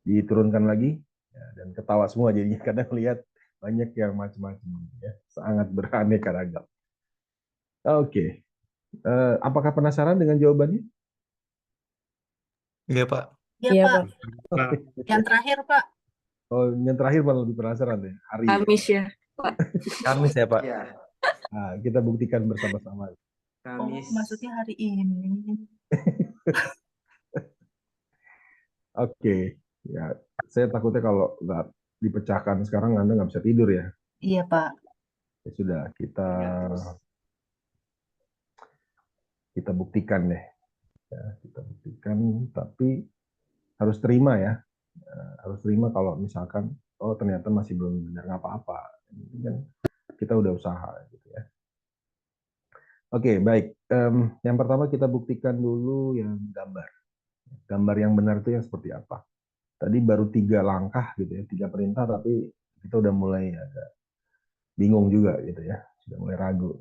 Diturunkan lagi. Ya, dan ketawa semua jadinya karena melihat banyak yang macam-macam. Ya. Sangat beraneka ragam. Oke. Apakah penasaran dengan jawabannya? Iya, Pak. Iya, Pak. Yang terakhir, Pak. Oh, yang terakhir malah lebih penasaran deh. Hari Kamis ya, Pak. Kamis ya, Pak. Nah, kita buktikan bersama-sama. Oh, maksudnya hari ini. Oke, ya saya takutnya kalau nggak dipecahkan sekarang Anda nggak bisa tidur ya. Iya, Pak. Ya sudah, kita buktikan deh. Ya, kita buktikan, tapi harus terima ya. Harus terima kalau misalkan, oh ternyata masih belum benar nggak apa-apa. Ini kan kita udah usaha gitu ya. Oke, baik. Yang pertama kita buktikan dulu yang gambar. Gambar yang benar itu yang seperti apa. Tadi baru 3 langkah gitu ya, 3 perintah, tapi kita udah mulai agak bingung juga gitu ya, sudah mulai ragu.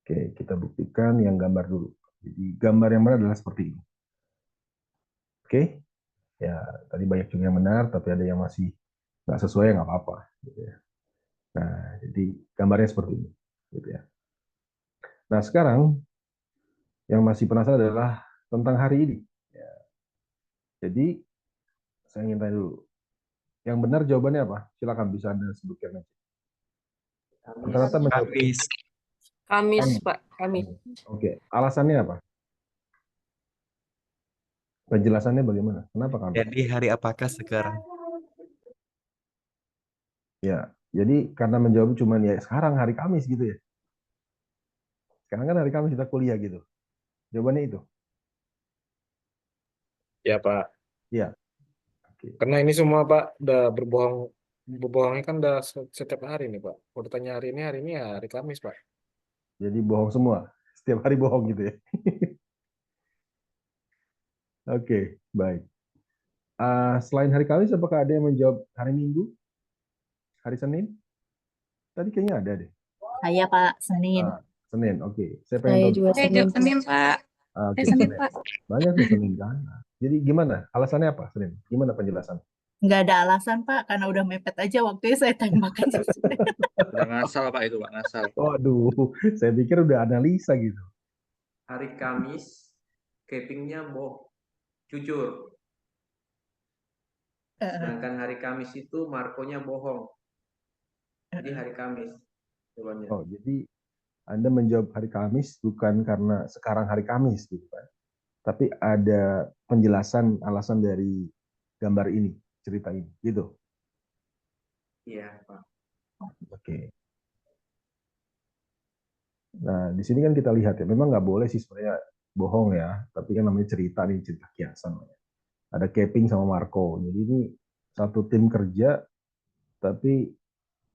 Oke, kita buktikan yang gambar dulu. Jadi gambar yang benar adalah seperti ini. Oke, ya tadi banyak juga yang benar, tapi ada yang masih nggak sesuai, nggak apa-apa. Gitu ya. Nah, jadi gambarnya seperti ini. Gitu ya. Nah, sekarang yang masih penasaran adalah tentang hari ini. Ya. Jadi, saya ingin tanya dulu. Yang benar jawabannya apa? Silakan bisa Anda sebutkan aja. Rata-rata menjawab Kamis, Pak. Kamis. Oke, alasannya apa? Penjelasannya bagaimana? Kenapa Kamis? Jadi hari apakah sekarang? Ya, jadi karena menjawab cuma ya sekarang hari Kamis gitu ya. Sekarang kan hari Kamis kita kuliah gitu. Jawabannya itu. Ya, Pak. Iya. Karena ini semua, Pak, udah berbohongnya kan udah setiap hari nih, Pak. Udah tanya hari ini ya hari Kamis, Pak. Jadi bohong semua. Setiap hari bohong gitu ya. Oke, baik. Selain hari Kamis, apakah ada yang menjawab hari Minggu? Hari Senin? Tadi kayaknya ada deh. Saya, Pak, Senin. Senin, oke. Saya pengen tahu. Saya jawab Senin, Pak. Oke, Senin, Senin. Pak. Banyak tuh Senin kan. Jadi gimana? Alasannya apa Senin? Gimana penjelasan? Nggak ada alasan, Pak, karena udah mepet aja waktunya saya tembakan sesuai. Udah ngasal Pak itu Pak, ngasal. Waduh, saya pikir udah analisa gitu. Hari Kamis, kepingnya jujur. Sedangkan hari Kamis itu markonya bohong. Jadi hari Kamis jawabannya. Oh, jadi Anda menjawab hari Kamis bukan karena sekarang hari Kamis gitu kan. Tapi ada penjelasan alasan dari gambar ini, cerita ini, gitu. Iya, Pak. Oke. Nah, di sini kan kita lihat ya, memang nggak boleh sih sebenarnya bohong ya, tapi kan namanya cerita nih, cerita kiasan. Ada Keping sama Marco, jadi ini satu tim kerja, tapi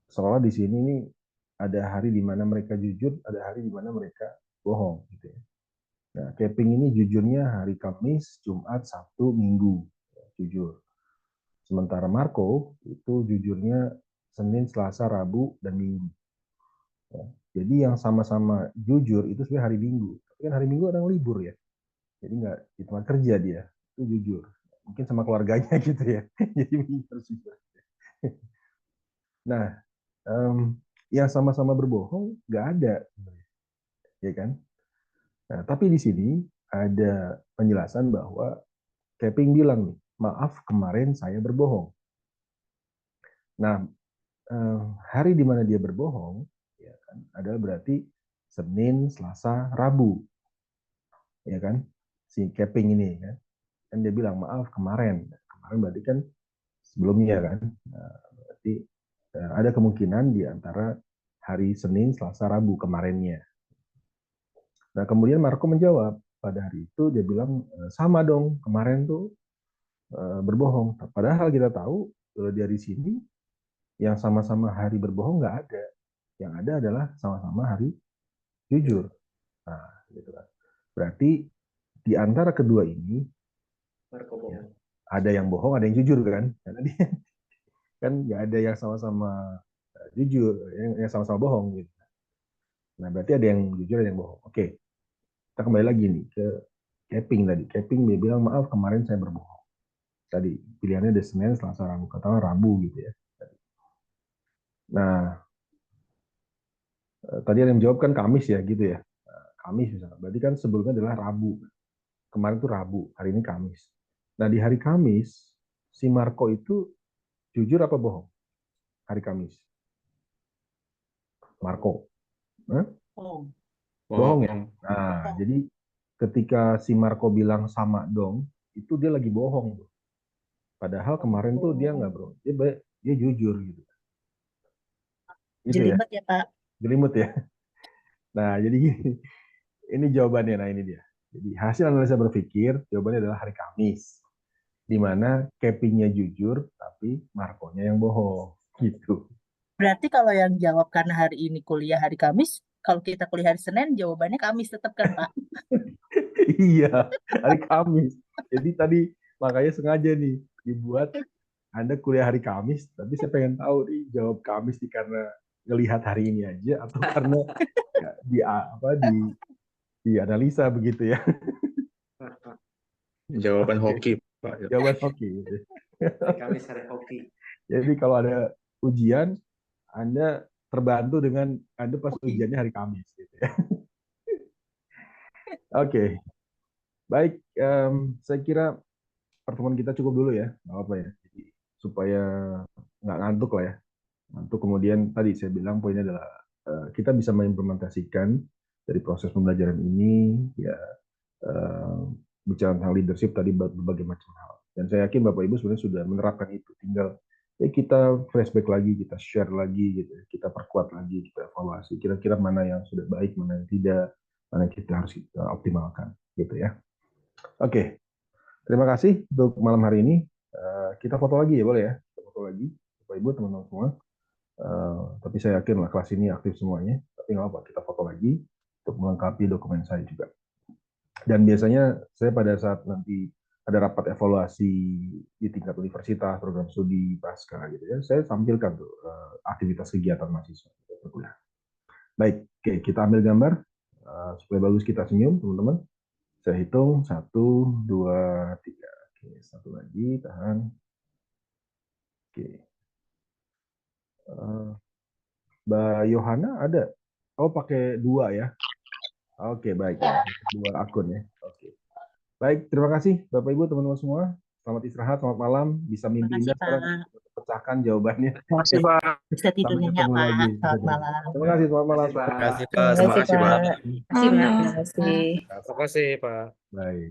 seolah di sini nih ada hari di mana mereka jujur, ada hari di mana mereka bohong, gitu ya. Nah, Keping ini jujurnya hari Kamis, Jumat, Sabtu, Minggu, jujur. Sementara Marco itu jujurnya Senin, Selasa, Rabu, dan Minggu. Ya. Jadi yang sama-sama jujur itu sebenarnya hari Minggu. Tapi kan hari Minggu ada yang libur ya. Jadi nggak di tempat kerja dia, itu jujur. Mungkin sama keluarganya gitu ya. Jadi harus jujur. Nah, yang sama-sama berbohong nggak ada, ya kan? Nah, tapi di sini ada penjelasan bahwa Keping bilang nih, maaf kemarin saya berbohong. Nah, hari di mana dia berbohong, ya kan, adalah berarti Senin, Selasa, Rabu, ya kan? Si Keping ini kan, dia bilang maaf kemarin berarti kan sebelumnya kan. Nah, berarti ada kemungkinan di antara hari Senin, Selasa, Rabu kemarinnya. Nah, kemudian Marco menjawab pada hari itu dia bilang sama dong kemarin tuh berbohong. Padahal kita tahu dari sini yang sama-sama hari berbohong nggak ada. Yang ada adalah sama-sama hari jujur. Nah, gitu kan. Berarti di antara kedua ini ya, ada yang bohong, ada yang jujur kan? Karena dia kan nggak ada yang sama-sama jujur, yang sama-sama bohong gitu. Nah, berarti ada yang jujur, ada yang bohong. Oke, kita kembali lagi nih ke Keping tadi. Keping dia bilang maaf kemarin saya berbohong. Tadi pilihannya ada Senin, Selasa, Rabu, katakanlah Rabu gitu ya. Nah, tadi ada yang menjawab kan Kamis ya gitu ya. Kamis misalnya. Berarti kan sebelumnya adalah Rabu. Kemarin tuh Rabu, hari ini Kamis. Nah, di hari Kamis si Marco itu jujur apa bohong? Hari Kamis. Marco. Bohong ya? Nah, jadi ketika si Marco bilang sama dong, itu dia lagi bohong. Padahal kemarin tuh dia nggak bro, dia jujur gitu. Gitu Jelimet ya Pak. Jelimet ya. Nah, jadi gini, ini jawabannya. Nah, ini dia. Jadi hasil analisa berpikir, jawabannya adalah hari Kamis. Di mana Kepingnya jujur, tapi Marco-nya yang bohong. Gitu. Berarti kalau yang jawab karena hari ini kuliah hari Kamis, kalau kita kuliah hari Senin, jawabannya Kamis tetap kan Pak? Iya, hari Kamis. Jadi tadi makanya sengaja nih dibuat Anda kuliah hari Kamis, tapi saya pengen tahu nih jawab Kamis nih karena ngelihat hari ini aja atau karena di analisa begitu ya. Jawaban hoki, Pak. Jawaban hoki. Gitu. Kamis hari hoki. Jadi kalau ada ujian, Anda terbantu dengan Anda pas ujiannya hari Kamis. Gitu ya. Oke. Baik, saya kira pertemuan kita cukup dulu ya, nggak apa ya. Jadi, supaya nggak ngantuk lah ya. Ngantuk kemudian tadi saya bilang poinnya adalah kita bisa mengimplementasikan dari proses pembelajaran ini ya bicara tentang leadership tadi berbagai macam hal. Dan saya yakin Bapak Ibu sebenarnya sudah menerapkan itu. Tinggal ya kita flashback lagi, kita share lagi gitu, kita perkuat lagi, kita evaluasi. Kira-kira mana yang sudah baik, mana yang tidak, mana yang kita harus optimalkan gitu ya. Oke, terima kasih untuk malam hari ini. Kita foto lagi ya, boleh ya? Kita foto lagi, Bapak Ibu, teman-teman semua. Tapi saya yakin lah kelas ini aktif semuanya. Tapi nggak apa, kita foto lagi untuk melengkapi dokumen saya juga. Dan biasanya saya pada saat nanti ada rapat evaluasi di tingkat universitas, program studi pasca gitu ya, saya tampilkan tuh aktivitas kegiatan mahasiswa. Baik, oke, kita ambil gambar supaya bagus kita senyum, teman-teman. Saya hitung 1, 2, 3. Oke, satu lagi, tahan. Oke. Mbak Yohana ada? Oh, pakai 2 ya? Oke, baik. 2 akun ya. Oke. Baik, terima kasih Bapak Ibu, teman-teman semua. Selamat istirahat, selamat malam. Bisa mimpi indah sekarang. Pecahkan jawabannya. Terima kasih Pak. Bisa tidur Sampai nyenyak ketemu Pak. lagi. Selamat malam. Terima kasih, selamat malam. Terima kasih Pak. Terima kasih Pak. Terima kasih, Pak. Baik.